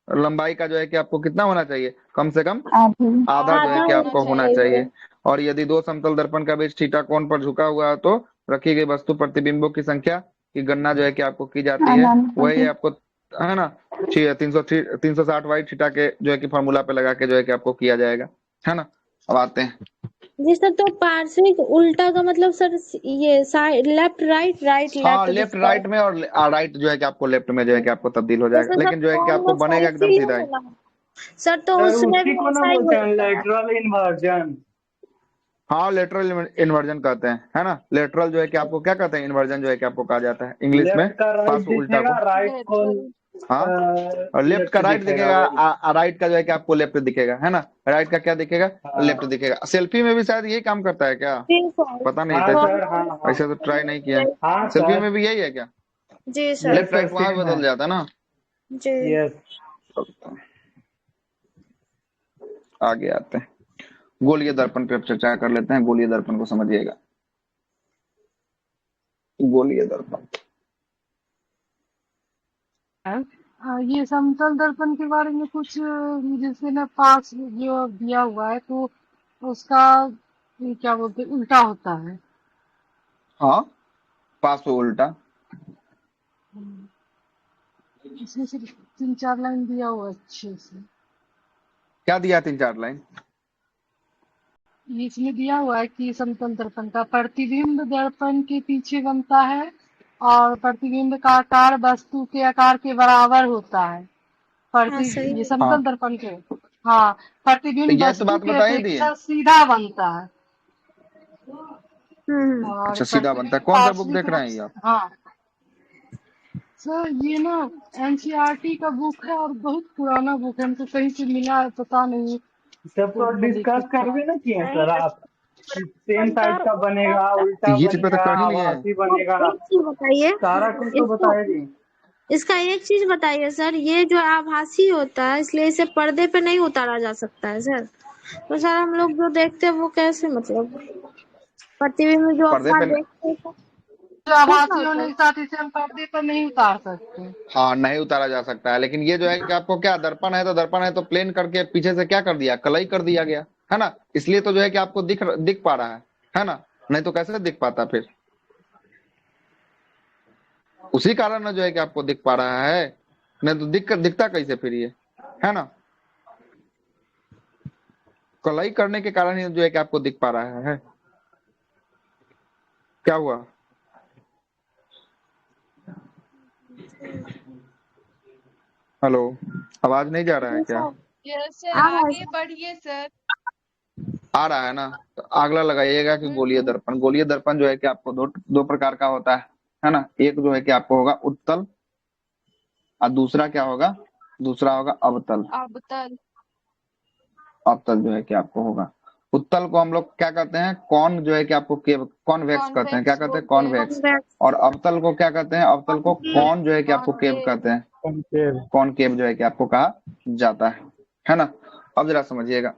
A: लंबाई का जो है कि आपको कितना होना चाहिए, कम से कम आधा जो है
C: आधा
A: कि
C: होना
A: आपको होना
C: चाहिए
A: चाहिए। और यदि दो समतल दर्पण का बीच थीटा कोण पर झुका हुआ है तो रखी गई वस्तु प्रतिबिंबों की संख्या की गणना जो है कि आपको की जाती है, वही आपको, है ना, 360 वाई थीटा के जो है कि फॉर्मूला पे लगा के जो है कि आपको किया जाएगा, है ना। अब आते हैं,
C: जी सर तो पार्श्विक उल्टा का मतलब सर ये साइड लेफ्ट राइट राइट
A: हाँ
C: लेफ्ट
A: लेफ्ट
C: जिसका
A: राइट में, और राइट जो है कि आपको लेफ्ट में जो है कि आपको तब्दील हो जाएगा,
C: जैसे सर
A: लेकिन जो है कि आपको
C: दोनों
A: बनेगा
C: साइड से
A: एकदम
C: ही
A: सीधा ही।
C: होगा सर तो
D: सर
C: उसमें
D: उसी
C: भी
D: को ना
C: ऐसा ही
D: बोलते हैं
C: होता है
D: लेटरल इन्वर्जन।
A: हाँ लेटरल इन्वर्जन कहते हैं, है ना। लेटरल जो है कि आपको क्या कहते हैं, इन्वर्जन जो है कि आपको कहा जाता है इंग्लिश में,
D: लेफ्ट का राइट
A: पार्श्व उल्टा
D: दिखेगा,
A: को।
D: राइट को
B: लेटरल।
A: हाँ, और लेफ्ट का
D: लेफ्ट
A: राइट
D: दिखेगा
A: दिखेगा,
D: वही।
A: राइट का जो है कि आपको लेफ्ट दिखेगा, है ना। राइट का क्या दिखेगा, लेफ्ट
D: हाँ
A: दिखेगा। सेल्फी में भी शायद यही काम करता है क्या,
C: जी सर
A: पता नहीं
D: हाँ
A: था,
D: सर, हाँ हाँ
A: ऐसा तो ट्राई नहीं किया।
D: हाँ
A: सेल्फी
D: सर।
A: में भी यही है क्या,
C: जी sir
D: yes
A: left
D: sir,
A: right वहां भी
D: सेम है।
A: बदल जाता है ना।
C: जी
D: यस।
A: आगे आते हैं, गोलीय दर्पण पे अब चर्चा कर लेते हैं। गोलीय दर्पण को समझिएगा, गोलीय दर्पण।
E: ये समतल दर्पण के बारे में कुछ जैसे ना पास जो दिया हुआ है तो उसका ये क्या बोलते हैं उल्टा होता है।
A: हाँ पार्श्व उल्टा,
E: इसमें से 3-4 लाइन दिया हुआ है अच्छे से।
A: क्या दिया 3-4 लाइन,
E: इसमें दिया हुआ है कि समतल दर्पण का प्रतिबिंब दर्पण के पीछे बनता है और प्रतिबिंब का आकार वस्तु के आकार के बराबर होता है।
C: हाँ सही
E: ये
C: है
A: हाँ
E: समतल दर्पण के, हाँ,
A: तो
E: प्रतिबिंब
A: यह तो
E: वस्तु
A: बात
E: के
A: बता ही दिए।
E: अपेक्षा सीधा बनता है
C: हम्म
E: और
A: अच्छा सीधा बनता है,
E: प्रतिबिंब
A: कौन सा बुक
E: पार्श्विक
A: देख रहे
E: रूप
A: हैं ये
E: से,
A: आप?
E: हाँ सर ये ना एनसीईआरटी का बुक है और बहुत पुराना बुक है, हमको कहीं से मिला है पता नहीं
D: सब तो
E: खुद में
D: डिस्कस
E: लिखा
D: करबे
E: है।
D: ना किए
C: नहीं
D: सर आप। सेम साइड का बनेगा, उल्टा
A: ये चीज पे तो
D: बनेगा,
A: कर ही लिए
D: आभासी बनेगा,
C: एक चीज बताइए,
D: सारा कुछ तो
C: इसको
D: बताएगी।
C: इसका एक चीज बताइए सर, ये जो आभासी होता है इसलिए इसे पर्दे पे नहीं उतारा जा सकता है सर। तो सर हम लोग जो देखते हैं वो कैसे मतलब प्रतिबिंब में जो
A: पर्दे
C: अपना
A: पे
C: देखते हैं
E: जो
C: कैसा
E: आभासी
C: होता
E: होने
C: है?
E: के साथ इसे हम पर्दे पर नहीं उतार सकते।
A: हाँ नहीं उतारा जा सकता है, लेकिन ये जो है कि आपको क्या दर्पण है तो प्लेन करके पीछे से क्या कर दिया, कलई कर दिया गया है ना, इसलिए तो जो है कि आपको दिख पा रहा है ना, नहीं तो कैसे दिख पाता फिर, उसी कारण ना जो है कि आपको दिख पा रहा है, नहीं तो दिखता कैसे फिर ये, है ना, कलई करने के कारण ही जो है कि आपको दिख पा रहा है। क्या हुआ? हेलो, आवाज नहीं जा रहा है क्या?
B: यस सर,
C: आ रहा है
B: आगे
C: सर।
B: बढ़िए सर।
A: आ रहा है ना, तो अगला लगाइएगा कि गोलीय दर्पण। गोलीय दर्पण जो है कि आपको दो प्रकार का होता है ना, एक जो है कि आपको होगा उत्तल और दूसरा क्या होगा, दूसरा होगा अवतल।
B: अवतल।
A: अवतल जो है कि आपको होगा, उत्तल को हम लोग क्या कहते हैं, कौन जो है कि आपको कॉन्वेक्स कहते हैं, क्या
B: कॉन्वेक्स
A: कहते हैं,
B: बोलते हैं।
A: कॉन्वेक्स।
C: कॉन्वेक्स,
A: और अवतल को क्या कहते हैं, अवतल को कौन जो है कि आपको केव
B: कॉनकेव।
A: कहते हैं,
G: कॉनकेव।
A: कॉनकेव जो है कि आपको कहा जाता है ना। अब जरा समझिएगा,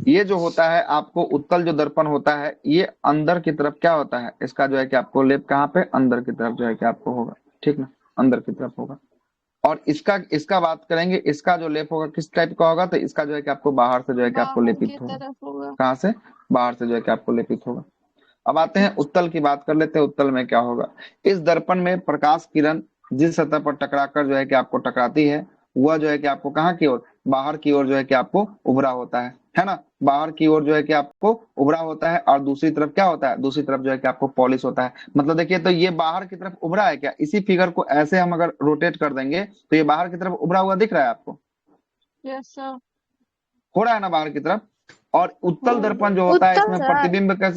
A: ये जो होता है आपको उत्तल जो दर्पण होता है, ये अंदर की तरफ क्या होता है, इसका जो है कि आपको लेप कहाँ पे, अंदर की तरफ जो है कि आपको होगा, ठीक ना, अंदर की तरफ होगा। और इसका इसका बात करेंगे, इसका जो लेप होगा किस टाइप का होगा, तो इसका जो है कि आपको बाहर से जो है कि आपको
B: बाहर
A: लेपित
B: की
A: होगा।
B: तरफ होगा।
A: कहाँ से? बाहर से जो है कि आपको लेपित होगा। अब आते हैं उत्तल की बात कर लेते हैं, उत्तल में क्या होगा। इस दर्पण में प्रकाश किरण जिस सतह पर टकराकर जो है कि आपको टकराती है, वह जो है कि आपको कहाँ की ओर, बाहर की ओर जो है कि आपको उभरा होता है ना, बाहर की ओर जो है कि आपको उभरा होता है, और दूसरी तरफ क्या होता है, दूसरी तरफ जो है कि आपको पॉलिश होता है। मतलब देखिए, तो ये बाहर की तरफ उभरा है क्या, इसी फिगर को ऐसे हम अगर रोटेट कर देंगे तो ये बाहर की तरफ उभरा हुआ दिख रहा है आपको,
B: यस सर।
A: हो रहा है ना बाहर की तरफ। और उत्तल दर्पण जो होता है
C: उत्तल
A: इसमें
C: सर।
A: प्रतिबिंब का,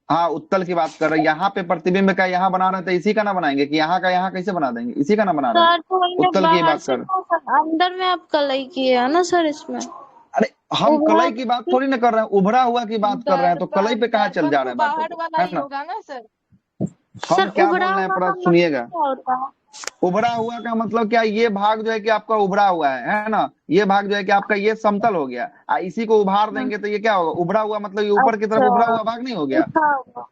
A: हाँ उत्तल की बात कर रहे हैं, यहाँ पे प्रतिबिंब का यहाँ बना रहे थे, इसी का ना बनाएंगे कि यहाँ का यहाँ कैसे बना देंगे, इसी का ना बना रहे हैं,
C: सर तो इन्हें
A: उत्तल की
C: बाहर
A: बात
C: से
A: कर।
C: तो सर अंदर में आप कलई किए है ना सर इसमें,
A: अरे हम
C: उभरा
A: कलई की बात थोड़ी ना कर रहे हैं, उभरा हुआ की बात कर रहे हैं, तो कलई
B: दर्पण
A: पे कहाँ चल
B: दर्पण
A: जा
B: तो
A: रहे हैं बातों
B: बाहर
A: को,
B: वाला
A: है
B: ही
A: ना।
B: होगा ना सर।
C: सर
A: हम क्या
C: उभरा
A: बोल रहे हैं
C: हुआ
A: पूरा
C: का मतलब
A: सुनिएगा,
C: क्या होता है?
A: उभरा हुआ का मतलब क्या, ये भाग जो है कि आपका उभरा हुआ है ना, ये भाग जो है कि आपका ये समतल हो गया, इसी को उभार
C: हाँ,
A: देंगे तो ये क्या होगा, उभरा हुआ मतलब ये ऊपर की तरफ
C: अच्छा,
A: उभरा हुआ भाग नहीं हो गया।
C: उठा हुआ,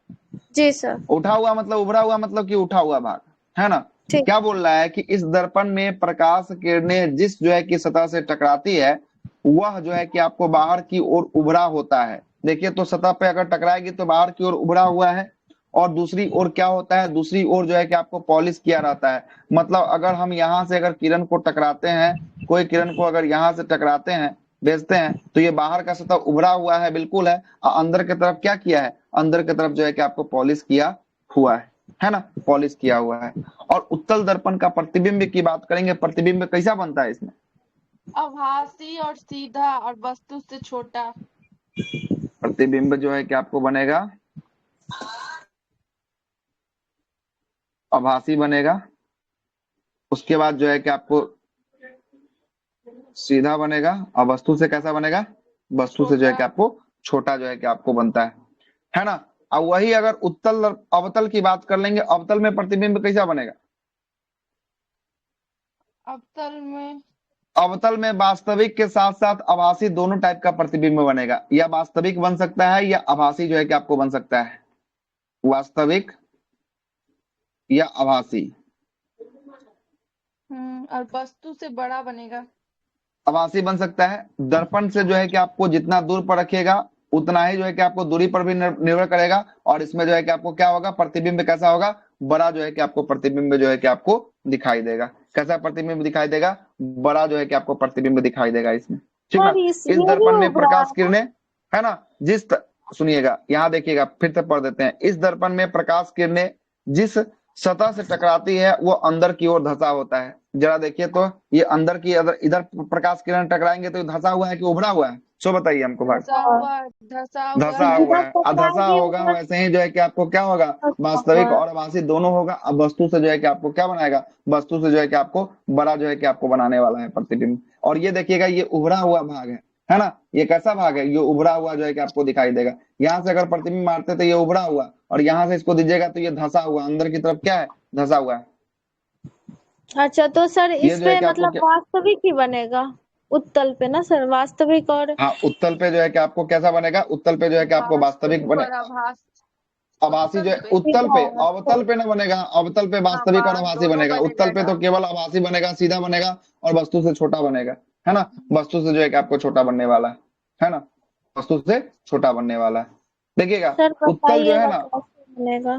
C: जी सर,
A: उठा हुआ मतलब उभरा हुआ मतलब कि उठा हुआ भाग, है ना।
C: ठीक।
A: क्या बोल रहा है कि इस दर्पण में प्रकाश किरणें जिस जो है कि सतह से टकराती है, वह जो है कि आपको बाहर की ओर उभरा होता है। देखिए, तो सतह पे अगर टकराएगी तो बाहर की ओर उभरा हुआ है, और दूसरी ओर क्या होता है, दूसरी ओर जो है कि आपको पॉलिश किया रहता है। मतलब अगर हम यहाँ से अगर किरण को टकराते हैं, कोई किरण को अगर यहाँ से टकराते हैं, भेजते हैं, तो ये बाहर का सतह उभरा हुआ है, बिल्कुल है, और अंदर की तरफ क्या किया है, अंदर की तरफ जो है कि आपको पॉलिश किया हुआ है ना, पॉलिश किया हुआ है। और उत्तल दर्पण का प्रतिबिंब की बात करेंगे, प्रतिबिंब कैसा बनता है इसमें,
B: आभासी और सीधा और वस्तु से छोटा।
A: प्रतिबिंब जो है कि आपको बनेगा आभासी बनेगा, उसके बाद जो है कि आपको सीधा बनेगा, और वस्तु से कैसा बनेगा, वस्तु से जो है कि
B: छोटा।
A: आपको छोटा जो है कि आपको बनता है ना। अब वही अगर उत्तल अवतल की बात कर लेंगे, अवतल में प्रतिबिंब कैसा बनेगा,
B: अवतल में
A: अवतल में वास्तविक के साथ साथ आभासी दोनों टाइप का प्रतिबिंब बनेगा, या वास्तविक बन सकता है या आभासी जो है कि आपको बन सकता है, वास्तविक या आभासी।
B: और वस्तु से बड़ा बनेगा।
A: आभासी बन सकता है, दर्पण से जो है कि आपको जितना दूर पर रखिएगा उतना ही जो है कि आपको दूरी पर भी निर्भर करेगा, और इसमें जो है कि आपको क्या होगा, प्रतिबिंब कैसा होगा, बड़ा जो है कि आपको प्रतिबिंब जो है कि आपको दिखाई देगा। कैसा प्रतिबिंब दिखाई देगा, बड़ा जो है कि आपको प्रतिबिंब दिखाई देगा इसमें, ठीक ना।
C: सर
A: इस
C: ये भी
A: दर्पण में
C: उभरा
A: प्रकाश
C: है।
A: किरणें, है ना, सुनिएगा यहाँ देखिएगा, फिर से पढ़ देते हैं। इस दर्पण में प्रकाश किरणें जिस सतह से टकराती है वो अंदर की ओर धंसा होता है। जरा देखिए तो, ये अंदर की इधर प्रकाश किरण टकराएंगे तो धंसा हुआ है कि उभरा हुआ है, सो बताइए हमको भाई।
B: धसा हुआ। धसा हुआ
A: धसा
B: है।
A: हुआ
C: इधर
A: है, धसा
C: टकराएगी
A: होगा
C: उधर
A: वैसे ही जो है कि आपको क्या होगा,
C: धंसा
A: वास्तविक
C: हुआ।
A: और आभासी दोनों होगा। अब वस्तु से जो है कि आपको क्या बनाएगा, वस्तु से जो है कि आपको बड़ा जो है कि आपको बनाने वाला है प्रतिबिंब। और ये देखिएगा, ये उभरा हुआ भाग है ना। ये कैसा भाग है, ये उभरा हुआ जो है कि आपको दिखाई देगा। यहाँ से अगर प्रतिबिंब मारते तो ये उभरा हुआ, और यहाँ से इसको दीजिएगा तो ये धंसा हुआ, अंदर की तरफ क्या है, धंसा हुआ है।
C: अच्छा तो सर
A: ये
C: इस
A: जो है
C: पे
A: कि आपको
C: मतलब
A: क्या,
C: वास्तविक ही बनेगा उत्तल पे ना सर, वास्तविक और
A: हाँ उत्तल पे जो है कि आपको कैसा बनेगा, उत्तल पे जो है कि आपको वास्तविक
B: वास्तविक
A: बने,
B: और आभास
A: आभासी जो
B: उत्तल
A: है
B: पे।
A: उत्तल पे,
C: हाँ,
A: अवतल पे ना बनेगा, अवतल पे
B: हाँ
A: वास्तविक और आभासी
B: दोनों
A: बनेगा, उत्तल
B: बनेगा
A: पे
B: ना।
A: तो केवल आभासी बनेगा, सीधा बनेगा और वस्तु से छोटा बनेगा, है ना। वस्तु से जो है कि आपको छोटा बनने वाला है ना, वस्तु से छोटा बनने वाला है। देखिएगा
C: सर
A: उत्तल जो है
C: बताइएगा
A: ना,
C: कैसे बनेगा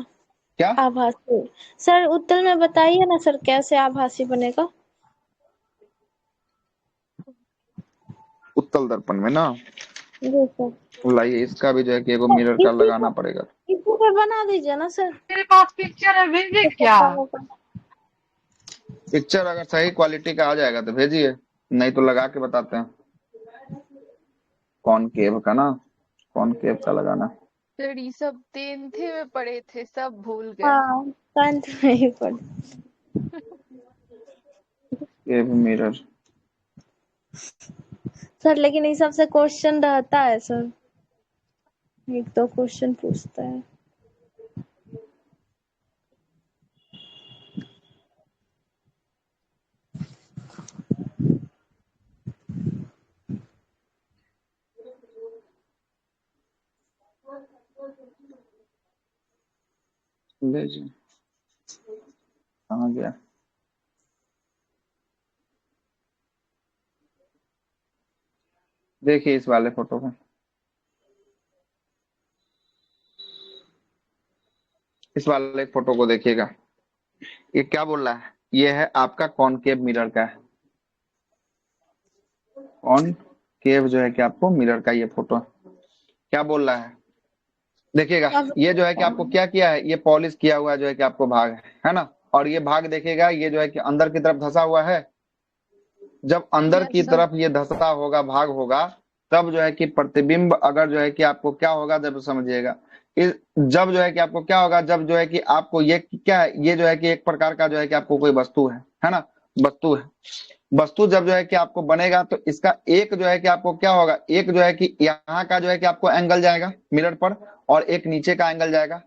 A: क्या,
C: आभासी। सर उत्तल में बताइए ना सर कैसे आभासी बनेगा।
A: उत्तल दर्पण में ना,
C: जी सर।
A: लाइए इसका भी जो है कि एगो
C: सर
A: मिरर का
C: इसी
A: लगाना
C: को
A: पड़ेगा।
C: इसी पे बना दीजिए ना सर,
E: मेरे पास पिक्चर है, भेजे
C: तो
E: क्या?
C: पता होगा।
A: पिक्चर अगर सही क्वालिटी का आ जाएगा तो भेजिए, नहीं तो लगा के बताते हैं। कॉनकेव का ना, कॉनकेव का लगाना।
B: फिर ये सब 10th में पढ़े थे, सब भूल गए।
C: हाँ 10th में ही पढ़े।
A: केव मिरर,
C: सर लेकिन इस सबसे क्वेश्चन रहता है सर, एक दो क्वेश्चन पूछता है।
A: भेजिए, कहाँ गया, देखिए इस वाले फोटो को, इस वाले फोटो को देखिएगा, ये क्या बोल रहा है, ये है आपका कॉनकेव मिरर का है, कॉनकेव जो है कि आपको मिरर का ये फोटो क्या बोल रहा है, देखिएगा।
C: अब
A: ये जो है कि आपको क्या किया है, ये पॉलिश किया हुआ जो है कि आपको भाग है ना, और ये भाग देखिएगा, ये जो है कि अंदर की तरफ धंसा हुआ है। जब अंदर
B: यस
A: की
B: सर।
A: तरफ ये धंसा होगा, भाग होगा, तब जो है कि प्रतिबिंब अगर जो है कि आपको क्या होगा, जब समझिएगा, जब जो है कि आपको क्या होगा, जब जो है कि आपको ये क्या है, ये जो है कि एक प्रकार का जो है कि आपको कोई वस्तु है ना, वस्तु है। वस्तु जब जो है कि आपको बनेगा तो इसका एक जो है कि आपको क्या होगा, एक जो है कि यहाँ का जो है कि आपको एंगल जाएगा मिरर पर, और एक नीचे का एंगल जाएगा,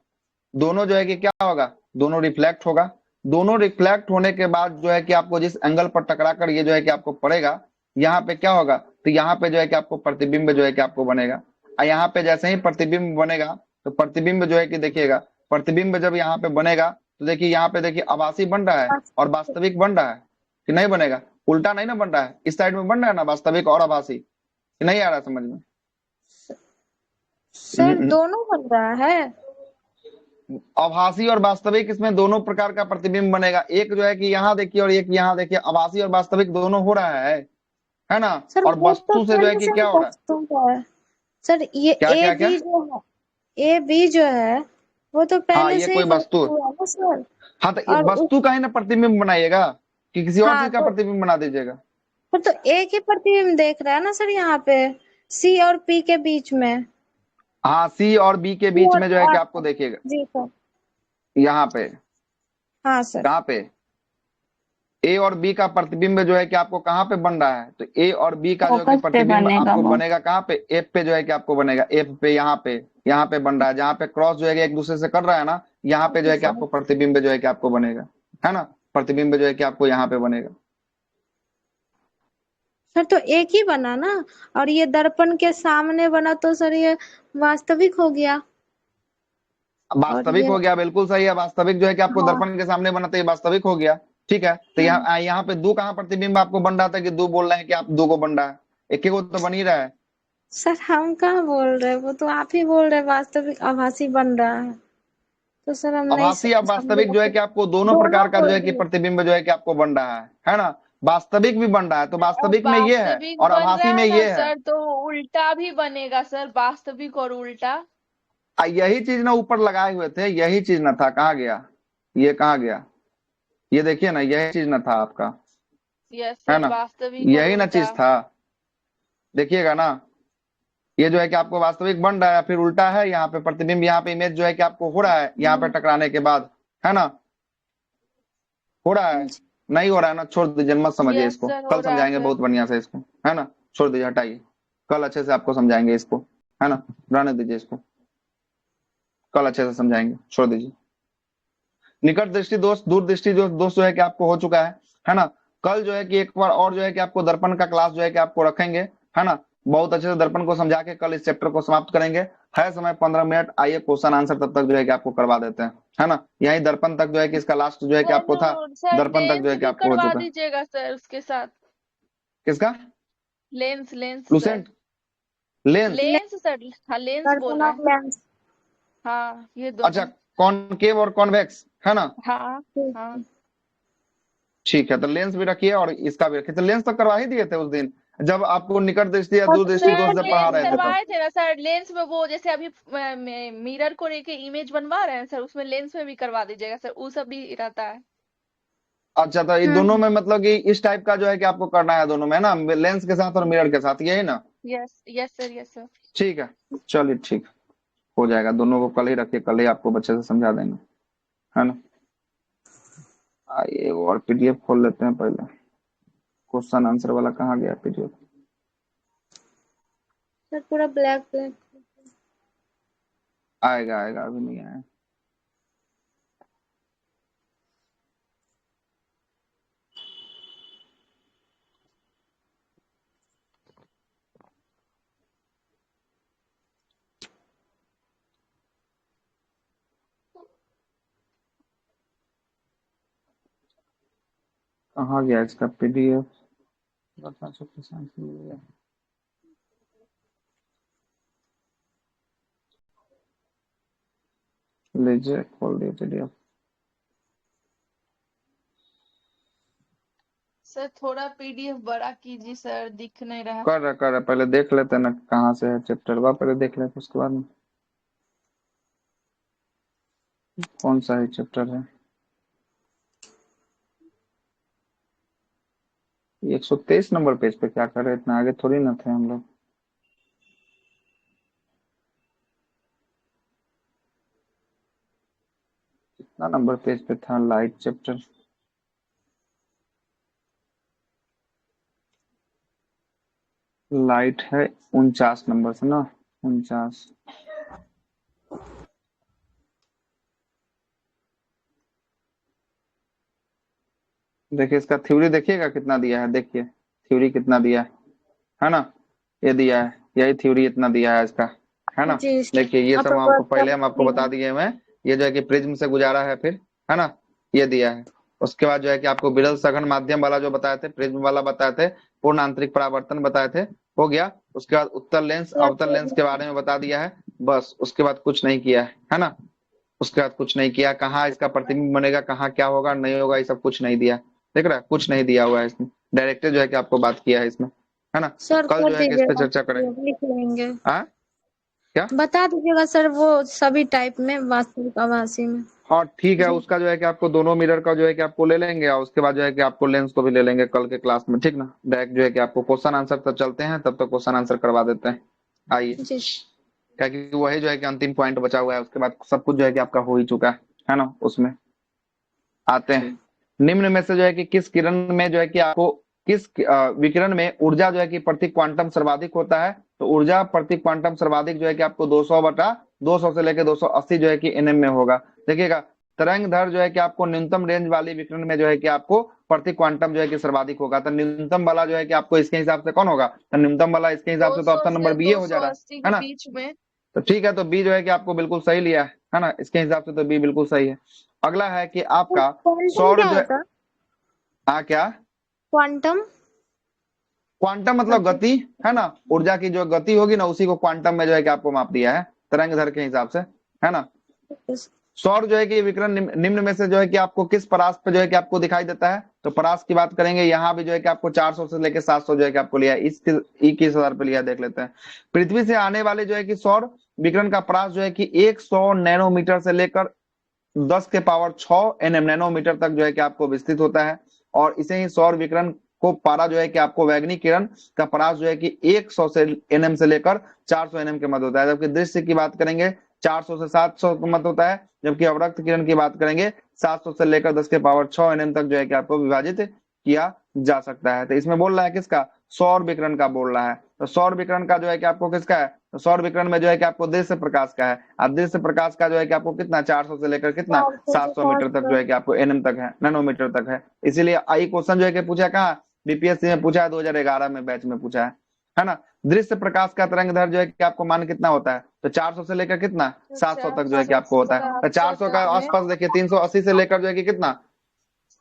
A: दोनों जो है कि क्या होगा, दोनों रिफ्लेक्ट होगा। दोनों रिफ्लेक्ट होने के बाद जो है कि आपको जिस एंगल पर टकरा कर ये जो है कि आपको पड़ेगा, यहाँ पे क्या होगा, तो यहाँ पे जो है कि आपको प्रतिबिंब जो है कि आपको बनेगा। और यहाँ पे जैसे ही प्रतिबिंब बनेगा, तो प्रतिबिंब जो है कि देखिएगा, प्रतिबिंब जब यहाँ पे बनेगा तो देखिए यहाँ पे देखिए आभासी बन रहा है और वास्तविक बन रहा है कि नहीं बनेगा, उल्टा नहीं ना बन रहा है, इस साइड में बन रहा है ना वास्तविक और आभासी, कि नहीं आ रहा समझ में।
C: सर दोनों बन रहा है,
A: आभासी और वास्तविक, इसमें दोनों प्रकार का प्रतिबिंब बनेगा, एक जो है कि यहाँ देखिए और एक यहाँ देखिए, आभासी और वास्तविक दोनों हो रहा है ना।
C: सर
A: और
C: वो तो
A: वस्तु से जो है
C: पहले
A: कि
C: से ही
A: क्या हो रहा है,
C: वस्तु का है। सर ये
A: क्या
C: ए
A: क्या क्या,
C: बी जो है, ए बी जो है वो तो
A: हाँ
C: पहले
A: ये
C: से ही
A: कोई वस्तु,
C: वस्तु है ना सर।
A: हाँ तो ये
C: और
A: वस्तु का ही ना प्रतिबिंब बनाइएगा, कि किसी और
C: हाँ
A: चीज का
C: तो
A: प्रतिबिंब बना दीजिएगा।
C: पर तो एक ही प्रतिबिंब देख रहा है ना सर यहाँ पे, सी और पी के बीच में।
A: हाँ सी और बी के
C: सी
A: बीच
C: और
A: में जो है कि आपको देखिएगा,
C: जी सर।
A: यहाँ पे,
C: हाँ सर।
A: कहाँ पे, ए और बी का प्रतिबिंब जो है कि आपको कहाँ पे बन रहा है, तो ए और बी का जो है कि
I: फोकस पे
A: प्रतिबिंब
I: बनेगा
A: आपको
I: वो।
A: बनेगा कहाँ पे, एफ पे जो है कि आपको बनेगा, एफ पे, यहाँ पे बन रहा है, जहाँ पे क्रॉस जो है कि एक दूसरे से कर रहा है ना, यहाँ पे जो है कि आपको प्रतिबिंब जो है कि आपको बनेगा, है ना, प्रतिबिंब जो है कि आपको यहाँ पे बनेगा।
C: सर तो एक ही बना ना, और ये दर्पण के सामने बना तो सर ये वास्तविक हो गया। और
A: वास्तविक
C: ये
A: हो गया, बिल्कुल सही है, वास्तविक जो है कि आपको
C: हाँ
A: दर्पण के सामने बना तो ये वास्तविक हो गया, ठीक है। तो यहाँ पे दो कहाँ प्रतिबिंब आपको बन रहा था, कि दो बोल रहे हैं कि आप दो को बन रहा है, एक को तो बन ही रहा है।
C: सर हम कहाँ बोल रहे, वो तो आप ही बोल रहे वास्तविक आभासी बन रहा है, तो सर हम नहीं
A: आभासी या
C: समझे।
A: वास्तविक जो है कि आपको दोनों
C: दोनों
A: प्रकार का
C: बोल
A: जो है कि
C: दिए।
A: प्रतिबिंब जो है कि आपको बन रहा है ना, वास्तविक भी बन रहा है, तो
B: और
A: वास्तविक में ये है
B: वास्तविक
A: और
B: बन
A: आभासी
B: रहा
A: में
B: है ना
A: ये है।
B: सर, तो उल्टा भी बनेगा सर, वास्तविक और उल्टा।
A: यही चीज ना ऊपर लगाए हुए थे, यही चीज ना था, कहाँ गया, ये कहाँ गया, ये देखिए ना, यही चीज ना था आपका,
B: यस
A: है
B: सर,
A: ना,
B: वास्तविक और
A: यही ना
B: उल्टा।
A: चीज था, देखिएगा ना, ये जो है कि आपको वास्तविक बन रहा है, फिर उल्टा है, यहाँ पे प्रतिबिंब, यहाँ पे इमेज जो है कि आपको हो रहा है, यहाँ पे टकराने के बाद, है ना, हो रहा है, नहीं हो रहा है ना, छोड़ दीजिए, मत समझिए
B: यस
A: इसको,
B: सर, हो
A: कल
B: रहा है
A: समझाएंगे
B: सर।
A: बहुत बढ़िया से इसको, है ना, छोड़ दीजिए, हटाइए, कल अच्छे से आपको समझाएंगे इसको, है ना, रहने दीजिए इसको, कल अच्छे से समझाएंगे, छोड़ दीजिए। निकट दृष्टि दोष, दूर दृष्टि दोष जो है कि आपको हो चुका है ना। कल जो है कि एक बार और जो है कि आपको दर्पण का क्लास जो है कि आपको रखेंगे, है ना, बहुत अच्छे से दर्पण को समझा के कल इस चैप्टर को समाप्त करेंगे। है समय 15 मिनट, आइए क्वेश्चन आंसर तब तक जो है कि आपको करवा देते हैं, है ना। यही दर्पण तक जो है कि इसका लास्ट जो है कि आपको था,
B: सर
A: दर्पण तक जो है
B: लेंस
A: कि
B: भी
A: आपको हो
B: करवा
A: चुका है।
B: दीजिएगा सर उसके साथ।
A: किसका?
B: Lens lens sir.
A: Lucent, lens.
B: Lens sir, हाँ लेंस बोल
C: दर्पण
B: रहे
C: और
B: हैं।
C: लेंस।
B: हाँ ये
A: अच्छा,
B: दोनों।
A: कॉनकेव और कॉन्वेक्स, है ना।
B: हाँ हाँ
A: ठीक है, तो लेंस भी रखिए और इसका भी रखिए। तो लेंस तो करवा ही दिए थे उस दिन, जब आपको निकट दृष्टि या दूर दृष्टि दोष
B: सर
A: जब पढ़ा
B: लेंस
A: रहे थे तब।
B: करवाए थे ना सर। लेंस में वो जैसे अभी मिरर को लेके इमेज बनवा रहे हैं सर, उसमें लेंस में भी करवा दीजिएगा सर, वो सब भी रहता है।
A: अच्छा, तो ये दोनों में मतलब कि इस टाइप का जो है कि आपको करना है दोनों में, ना, लेंस के साथ और मिरर के साथ, यही ना।
B: Yes yes sir yes sir.
A: ठीक है, चलिए ठीक हो जाएगा। दोनों को कल ही रखिए, कल ही आपको बच्चे से समझा देंगे, है ना। आइए और पीडीएफ खोल लेते हैं पहले। क्वेश्चन आंसर वाला कहाँ गया पीडीएफ?
C: सर पूरा ब्लैक ब्लैक।
A: आएगा आएगा, अभी नहीं आया। कहाँ गया इसका पीडीएफ? लीजिए, खोल दिए पीडीएफ।
B: सर थोड़ा पीडीएफ बड़ा कीजिए सर, दिख नहीं रहा।
A: कर रहा, पहले देख लेते हैं ना कहाँ से है चैप्टर, वह पहले देख लेते उसके बाद में कौन सा है चैप्टर है। 123 नंबर पेज पे क्या कर रहे, इतना आगे थोड़ी ना थे हम लोग। कितना नंबर पेज पे था लाइट चैप्टर? लाइट है 49 नंबर से ना, 49। देखिए इसका थ्योरी देखिएगा कितना दिया है, देखिए थ्योरी कितना दिया है ना। ये दिया है, यही थ्योरी इतना दिया है इसका, है ना।
C: जी
A: देखिए ये सब आपको पहले हम आपको बता
C: दी।
A: दिए हुए हैं। ये जो है कि प्रिज्म से गुजारा है फिर, है ना, ये दिया है। उसके बाद जो है कि आपको विरल सघन माध्यम वाला जो बताए थे, प्रिज्म वाला बताए थे, पूर्ण आंतरिक परावर्तन बताए थे, हो गया। उसके बाद उत्तल लेंस अवतल लेंस के बारे में बता दिया है, बस। उसके बाद कुछ नहीं किया है ना। उसके बाद कुछ नहीं किया, कहाँ इसका प्रतिबिंब बनेगा, कहाँ क्या होगा नहीं होगा, ये सब कुछ नहीं दिया। देख रहा है, कुछ नहीं दिया हुआ है इसमें, डायरेक्ट जो है कि आपको बात किया है इसमें, है ना।
C: सर
A: कल
C: कर
A: जो है कि इस पे
C: दीजिएगा,
A: चर्चा करेंगे।
C: लिख लेंगे।
A: हाँ, क्या?
C: बता दीजिएगा सर वो सभी टाइप में, वास्तविक आभासी में।
A: हाँ ठीक है,
C: जी।
A: उसका जो है कि आपको दोनों मिरर का जो है कि आपको ले लेंगे, और उसके बाद जो है कि आपको लेंस को भी ले लेंगे कल के क्लास में, ठीक ना। डायरेक्ट जो है कि आपको क्वेश्चन आंसर तक चलते हैं, तब तक क्वेश्चन आंसर करवा देते हैं। आइए,
C: जी
A: क्या कि वही जो है कि अंतिम पॉइंट बचा हुआ है, उसके बाद सब कुछ जो है कि आपका हो ही चुका है ना। उसमें आते हैं, निम्न में से जो है कि किस किरण में जो है कि आपको किस विकिरण में ऊर्जा जो है कि प्रति क्वांटम सर्वाधिक होता है। तो ऊर्जा प्रति क्वांटम सर्वाधिक जो है कि आपको 200/200 से लेकर 280 जो है कि एनएम में होगा। देखिएगा, तरंग धर जो है कि आपको न्यूनतम रेंज वाली विकिरण में जो है कि आपको प्रति क्वांटम जो है कि सर्वाधिक होगा। तो न्यूनतम वाला जो है कि आपको इसके हिसाब से कौन होगा, तो न्यूनतम वाला इसके हिसाब से तो
B: 200
A: ऑप्शन नंबर
B: से
A: बी हो जा रहा
B: 280
A: है
B: के
A: ना।
B: बीच में।
A: तो ठीक है, तो बी जो है कि आपको बिल्कुल सही लिया है ना, इसके हिसाब से तो बी बिल्कुल सही है। अगला है कि आपका
C: क्वांटम
A: सौर
C: क्या
A: जो है,
C: होता है?
A: हाँ क्या?
C: क्वांटम
A: क्वांटम मतलब गति, है ना। ऊर्जा की जो गति होगी ना, उसी को क्वांटम में जो है कि आपको माप दिया है तरंग दर के हिसाब से, है ना। सौर जो है कि विकिरण निम्न में से जो है कि आपको किस परास पे जो है कि आपको दिखाई देता है। तो परास की बात करेंगे, यहाँ भी जो है कि आपको 400 से लेकर 700 जो है कि आपको लिया है, 21,000 पे लिया, देख लेते हैं। पृथ्वी से आने वाले जो है कि सौर विकिरण का परास जो है कि 100 नैनोमीटर से लेकर 10⁶ एनएम नैनोमीटर तक जो है कि आपको विस्तृत होता है। और इसे ही सौर विकिरण को पारा जो है कि आपको वैगनी किरण का परास जो है कि 100 से एनएम से लेकर 400 एनएम के मध्य होता है। जबकि दृश्य की बात करेंगे 400 से 700 के मध्य होता है। जबकि अवरक्त किरण की बात करेंगे 700 से लेकर 10⁶ एनएम तक जो है कि आपको विभाजित किया जा सकता है। तो इसमें बोल रहा है किसका, सौर विकिरण का बोल रहा है। तो सौर विकिरण का जो है कि आपको किसका है, तो सौर विकिरण में जो है कि आपको दृश्य प्रकाश का है। अब दृश्य प्रकाश का जो है कि आपको कितना 400 से लेकर कितना
C: 400 से
A: 700 मीटर तक जो है कि आपको एनएम तक है, नैनोमीटर तक है। इसीलिए आई क्वेश्चन जो है कि पूछा कहाँ, बीपीएससी में पूछा है, 2011 में बैच में पूछा है ना। दृश्य प्रकाश का तरंग दैर्घ्य जो है कि आपको मान कितना होता है, तो 400 से लेकर कितना 700 तक जो है कि आपको होता है। तो 400 का आसपास देखिए 380 से लेकर जो है कि कितना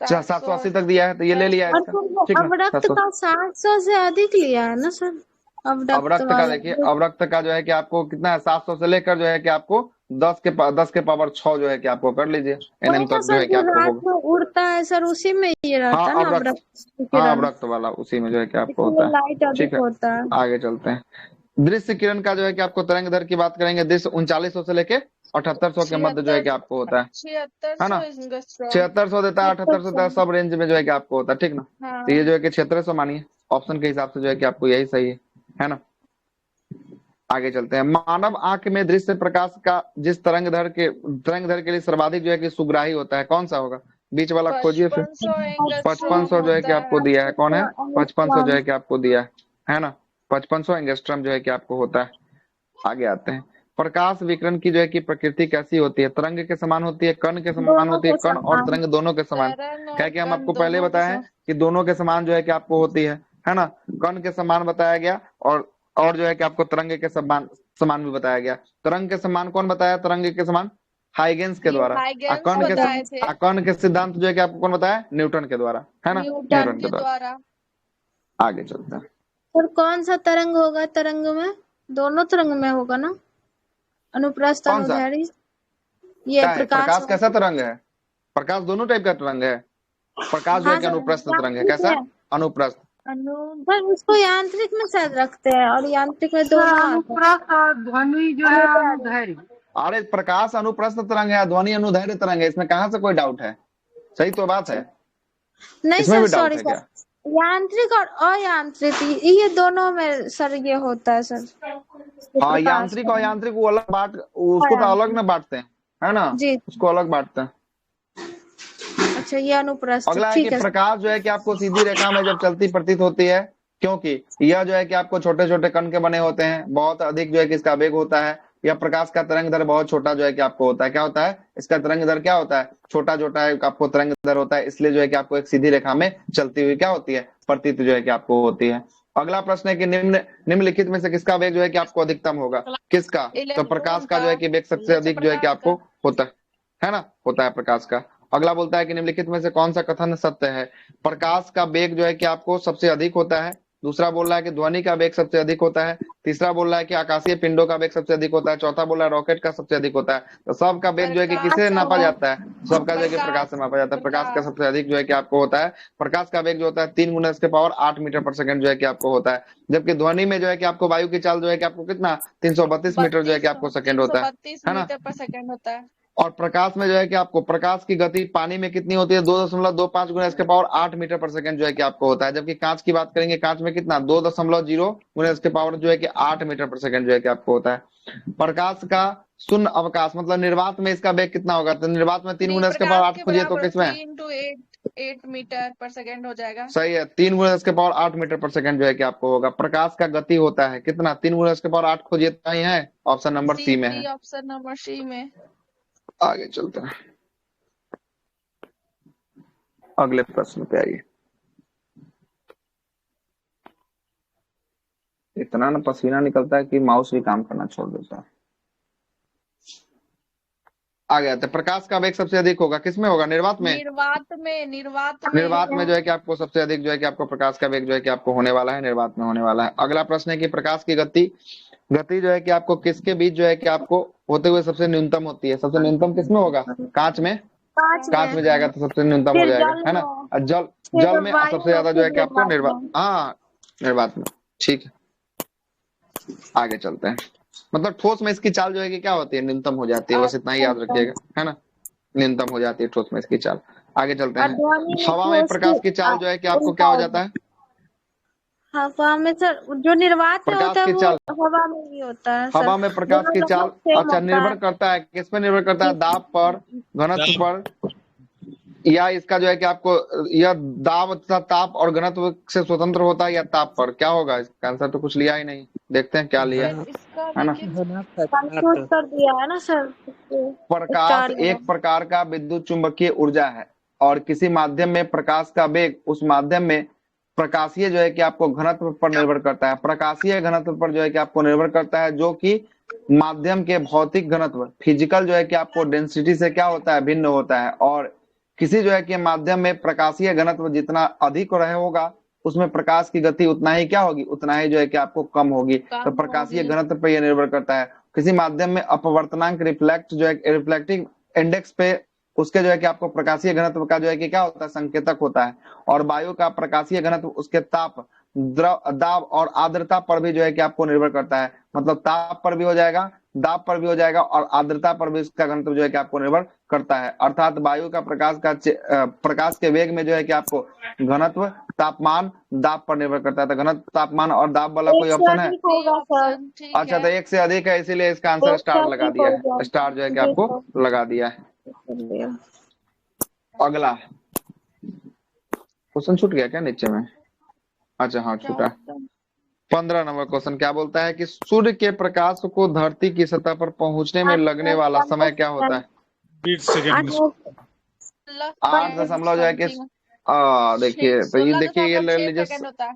A: 780 तक दिया है, तो ये ले लिया है
C: और
A: इसका,
C: फिर वो
A: ठीक ना।
C: अवरक्त
A: 700
C: का 700 से अधिक लिया है ना सर, अवरक्त
A: अवरक्त का
C: वाला
A: देखिए, अवरक्त का जो है कि आपको कितना है 700 से लेकर जो है कि आपको 10 के पावर 6 जो है कि आपको कर लीजिए
C: वही
A: एनएम
C: ना
A: तक जो
C: सर
A: है कि
C: जो
A: आपको
C: रात
A: होगा।
C: में उड़ता है सर, उसी में ये
A: हाँ
C: रहता है ना
A: अवरक्त,
C: अवरक्त
A: हाँ
C: किरण,
A: अवरक्त वाला उसी में जो है कि आपको
C: इसलिए
A: होता है,
C: लाइट
A: ठीक
C: अधिक
A: है।
C: होता है।
A: आगे चलते हैं, दृश्य किरण का जो है कि आपको तरंग दैर्घ्य की बात करेंगे, दृश्य 3900 से लेके 7800 के मध्य जो है कि आपको होता है
B: 7600
A: ना।
B: एंगस्ट्रॉम।
A: 7600 देता है, 7800 देता है, सब रेंज में जो है कि आपको होता है, ठीक ना। तो ये
B: हाँ
A: जो है कि 7600 मानिए, ऑप्शन के हिसाब से जो है कि आपको यही सही है ना। आगे चलते हैं, मानव आंख में दृश्य प्रकाश का जिस तरंग दैर्घ्य के लिए सर्वाधिक जो है कि सुग्राही होता है, कौन सा होगा, बीच वाला खोजिए फिर।
B: 5500 एंगस्ट्रॉम
A: 5500 जो है कि
B: होता
A: आपको
B: है।
A: दिया है, कौन है, 5500 जो
C: एंगस्ट्रॉम।
A: है कि आपको दिया है ना। 5500 एंगस्ट्रॉम जो है कि आपको होता है। आगे आते हैं, प्रकाश विकिरण की जो है कि प्रकृति कैसी होती है, तरंग के समान होती है, कण के समान
C: दोनों
A: होती है,
C: के
A: कण और
C: समान।
A: तरंग दोनों के समान।
B: तरंग
A: क्या
B: और
A: कि हम
B: कण
A: आपको पहले
B: दोनों के
A: बताए हैं कि दोनों के समान जो है कि आपको होती है ना। कण के समान बताया गया और जो है कि आपको तरंग के समान समान भी बताया गया। तरंग के समान कौन बताया, तरंग के समान हाइगेंस के
B: ये
A: द्वारा।
B: हाइगेंस बताए थे,
A: कण के सिद्धांत जो है कि आपको कौन बताया, न्यूटन के द्वारा, है ना,
B: न्यूटन
A: न्यूटन के
B: के
A: द्वारा।
B: द्वारा।
A: आगे चलते हैं,
C: और कौन सा तरंग होगा, तरंग में दोनों तरंग में होगा ना, अनुप्रस्थ
A: कौन सा
C: अनुदैर्घ्य, ये
A: क्या है,
C: प्रकाश
A: प्रकाश कैसा तरंग है, प्रकाश दोनों टाइप का तरंग है। प्रकाश जो है
C: हाँ
A: कि
C: सर
A: अनुप्रस्थ तरंग है,
C: यांत्रिक
A: कैसा,
C: है।
A: अनुप्रस्थ।
B: अनु
C: सर उसको यांत्रिक में शायद रखते हैं, और यांत्रिक में
E: सर
C: दोनों आता है,
E: अनुप्रस्थ और ध्वनि जो है
C: अनुदैर्घ्य।
E: अनुदैर्घ्य।
A: अरे प्रकाश अनुप्रस्थ तरंग है, ध्वनि अनुदैर्घ्य तरंग है, इसमें कहाँ से कोई डाउट है, सही तो बात है,
C: नहीं
A: इसमें
C: सर
A: भी डाउट
C: सॉरी
A: है
C: सर,
A: क्या।
C: यांत्रिक और अयांत्रिक ये दोनों में सर ये होता है सर, ये
A: हाँ
C: प्रकाश
A: यांत्रिक
C: का
A: और यांत्रिक वो अलग बात, उसको तो अलग
C: अयांत्रिक।
A: ना बांटते हैं, है ना,
C: जी
A: उसको अलग बांटते हैं।
C: अच्छा, ये अनुप्रस्थ,
A: अगला है कि
C: ठीक है सर।
A: प्रकाश जो है कि आपको सीधी रेखा में जब चलती प्रतीत होती है, क्योंकि यह जो है कि आपको छोटे छोटे कण के बने होते हैं, बहुत अधिक जो है कि इसका वेग होता है। यह प्रकाश का तरंग दैर्घ्य बहुत छोटा जो है कि आपको होता है, क्या होता है, इसका तरंग दैर्घ्य क्या होता है, छोटा छोटा है आपको तरंग दैर्घ्य होता है, इसलिए जो है कि आपको एक सीधी रेखा में चलती हुई क्या होती है, प्रतीत जो है कि आपको होती है। अगला प्रश्न है कि निम्नलिखित में से किसका वेग जो है कि आपको अधिकतम होगा, किसका, तो प्रकाश
B: इलेक्ट्रॉन
A: का
B: का,
A: जो है कि वेग सबसे
B: अच्छा
A: अधिक जो है कि
B: प्रकाश
A: आपको
B: का।
A: होता है ना, होता है प्रकाश का। अगला बोलता है कि निम्नलिखित में से कौन सा कथन सत्य है, प्रकाश का वेग जो है कि आपको सबसे अधिक होता है। दूसरा बोल रहा है कि ध्वनि का वेग सबसे अधिक होता है। तीसरा बोल रहा है कि आकाशीय पिंडों का वेग सबसे अधिक होता है। चौथा बोल रहा है रॉकेट का सबसे अधिक होता है। तो सबका वेग जो है कि किसे
B: प्रकाश
A: नापा
B: का,
A: जाता है, सबका जो है कि प्रकाश से नापा जाता है। प्रकाश का
B: प्रकाश।
A: सबसे अधिक जो है कि आपको होता है, प्रकाश का वेग जो होता है 3 गुना इसके पावर 8 मीटर पर सेकंड जो है कि आपको होता है। जबकि ध्वनि में जो है कि आपको वायु की चाल जो है कि आपको कितना 332 मीटर जो है कि आपको सेकंड होता
B: 332
A: है ना।
B: मीटर पर सेकंड होता है।
A: और प्रकाश में जो है कि आपको प्रकाश की गति पानी में कितनी होती है, 2.25 गुना इसके पावर 8 मीटर पर सेकंड जो है कि आपको होता है। जबकि कांच की बात करेंगे, कांच में कितना 2.0 गुना इसके पावर जो है कि 8 मीटर पर सेकंड जो है कि आपको होता है। प्रकाश का शून्य अवकाश मतलब निर्वात में इसका वेग कितना होगा, तो निर्वात में 3 गुना इसके पावर
B: प्रकाश
A: 8
B: के
A: खोजिए तो
B: बराबर
A: किसमें,
B: 3 × 8 मीटर पर सेकंड हो जाएगा।
A: सही है, 3 गुना इसके पावर 8 मीटर पर सेकंड जो है कि आपको होगा। प्रकाश का गति होता है कितना, 3 गुना इसके पावर 8 खोजिए तो ही है, ऑप्शन नंबर सी में है।
B: ऑप्शन नंबर सी में।
A: आगे चलते हैं, अगले प्रश्न पे आइए। इतना ना पसीना निकलता है कि माउस भी काम करना छोड़ देता है। आगे आते हैं, प्रकाश का वेग सबसे अधिक होगा किसमें होगा, निर्वात में। निर्वात में जो है कि आपको सबसे अधिक जो है कि आपको प्रकाश का वेग जो है कि आपको होने वाला है, निर्वात में होने वाला है। अगला प्रश्न है कि प्रकाश की गति जो है कि आपको किसके बीच जो है कि आपको होते हुए सबसे न्यूनतम होती है, सबसे न्यूनतम किसमें होगा, कांच में। कांच में जाएगा तो सबसे न्यूनतम हो
C: फिर
A: जाएगा,
C: जल
A: है ना।
C: में,
A: और जल
C: फिर
A: में
C: वायु
A: सबसे
C: में,
A: ज्यादा जो
C: फिर
A: है कि आपको
C: निर्वात में।
A: हाँ निर्वात में, ठीक है। आगे चलते हैं, मतलब ठोस में इसकी चाल जो है कि क्या होती है, न्यूनतम हो जाती है, बस इतना ही याद रखिएगा, है ना, न्यूनतम हो जाती है ठोस में इसकी चाल। आगे चलते
C: और
A: हैं,
C: ध्वनि में
A: हवा में
C: ठोस
A: प्रकाश की चाल जो है कि आपको क्या
C: उल्टा
A: हो
C: हो
A: जाता है,
C: हवा में सर, जो निर्वात में
A: प्रकाश
C: होता है
A: की
C: वो
A: चाल,
C: हवा में भी होता है सर,
A: हवा में प्रकाश
C: दोनों
A: की चाल,
C: लगभग सेम
A: अच्छा
C: होता
A: निर्भर
C: है।
A: करता है किस पे, निर्भर करता है दाब पर, घनत्व पर, या इसका जो है कि आपको यह दाब तथा ताप और घनत्व से स्वतंत्र होता है या ताप पर? क्या होगा इसका आंसर? तो कुछ लिया ही नहीं, देखते हैं क्या लिया
B: सर इसका
A: है ना।
B: देखिए
C: कंफ्यूज कर दिया है ना सर।
A: प्रकाश
C: स्टार लगा।
A: एक प्रकार का विद्युत चुंबकीय ऊर्जा है और किसी माध्यम में प्रकाश का वेग उस माध्यम में प्रकाशीय जो है कि आपको घनत्व पर निर्भर करता है। प्रकाशीय घनत्व पर जो है कि आपको निर्भर करता है, जो कि माध्यम के भौतिक घनत्व फिजिकल जो है कि आपको डेंसिटी से क्या होता है, भिन्न होता है। और किसी जो है कि माध्यम में प्रकाशीय घनत्व जितना अधिक रहे होगा उसमें प्रकाश की गति उतना ही क्या होगी, उतना ही जो है कि आपको कम होगी। तो
B: कम
A: प्रकाशीय
B: होगी।
A: घनत्व पर यह निर्भर करता है। किसी माध्यम में अपवर्तनांक रिफ्लेक्ट जो है रिफ्लेक्टिंग इंडेक्स पे उसके जो है कि आपको प्रकाशीय घनत्व का जो है कि क्या होता है, संकेतक होता है। और वायु का प्रकाशीय घनत्व उसके ताप, द्रव, दाब और आर्द्रता पर भी जो है कि आपको निर्भर करता है। मतलब ताप पर भी हो जाएगा, दाब पर भी हो जाएगा और आर्द्रता पर भी इसका घनत्व जो है कि आपको निर्भर करता है। अर्थात वायु का प्रकाश के वेग में जो है कि आपको घनत्व, तापमान, दाब पर निर्भर करता है। तो घनत्व, तापमान और दाब वाला कोई
C: एक से
A: ऑप्शन है?
C: अधिक होगा सर।
B: ऑप्शन ठीक
A: अच्छा, तो
B: है।
A: एक से अधिक है, इसीलिए इसका आंसर
C: एक से
A: स्टार लगा
C: अधिक
A: दिया
C: हो
A: है।
C: जाएगा।
A: स्टार जो है कि
C: जी
A: आपको
C: सर।
A: लगा दिया है। अगला क्वेश्चन छूट गया क्या नीचे में? अच्छा हाँ,
B: क्या
A: छूटा।
B: होता है?
A: 15 नंबर क्वेश्चन क्या बोलता है कि सूर्य के प्रकाश को धरती की सतह पर पहुंचने में लगने वाला समय क्या होता है?
G: 20 सेकंड में।
A: 8 दशमलव जो है कि देखिए, तो ये देखिए, ये ले लीजिए।
B: सेकंड होता है।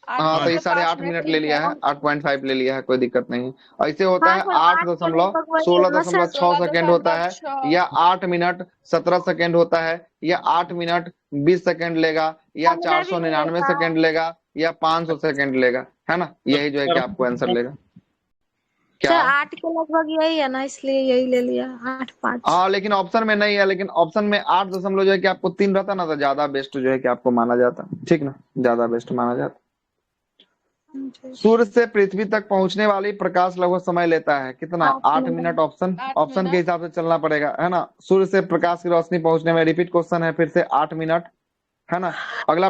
A: हाँ, तो ये
B: 8.5
A: 8.5 मिनट ले
B: ठीक
A: लिया
B: है।
A: है, 8.5 ले लिया है, कोई दिक्कत नहीं है। ऐसे होता
C: हाँ
A: है
C: सर,
A: 8
C: 8 को
A: दशमलव
C: लगभग वही
A: 16.6
B: 16
A: सेकंड होता है,
B: 16.6
A: या 8 मिनट 17 सेकंड होता है, या 8 मिनट 20 सेकंड लेगा, या 499 सेकंड लेगा, या 500 सेकंड लेगा, है ना। यही जो है कि आपको आंसर लेगा।
C: सर
A: क्या?
C: 8 के लगभग यही है ना, इसलिए यही ले लिया 8.5।
A: हाँ, लेकिन ऑप्शन में नहीं है। लेकिन ऑप्शन में 8 दशमलव जो है कि आपको 3 रहता ना, तो ज्यादा बेस्ट जो है कि आपको माना जाता, ठीक ना, ज्यादा बेस्ट माना जाता। सूर्य से पृथ्वी तक पहुंचने वाली प्रकाश लगभग समय लेता है कितना? 8 मिनट। ऑप्शन
B: 8
A: के
B: मिनट।
A: हिसाब से चलना पड़ेगा, है ना। सूर्य से प्रकाश की रोशनी पहुंचने में, रिपीट क्वेश्चन है फिर से, 8 मिनट, है ना। अगला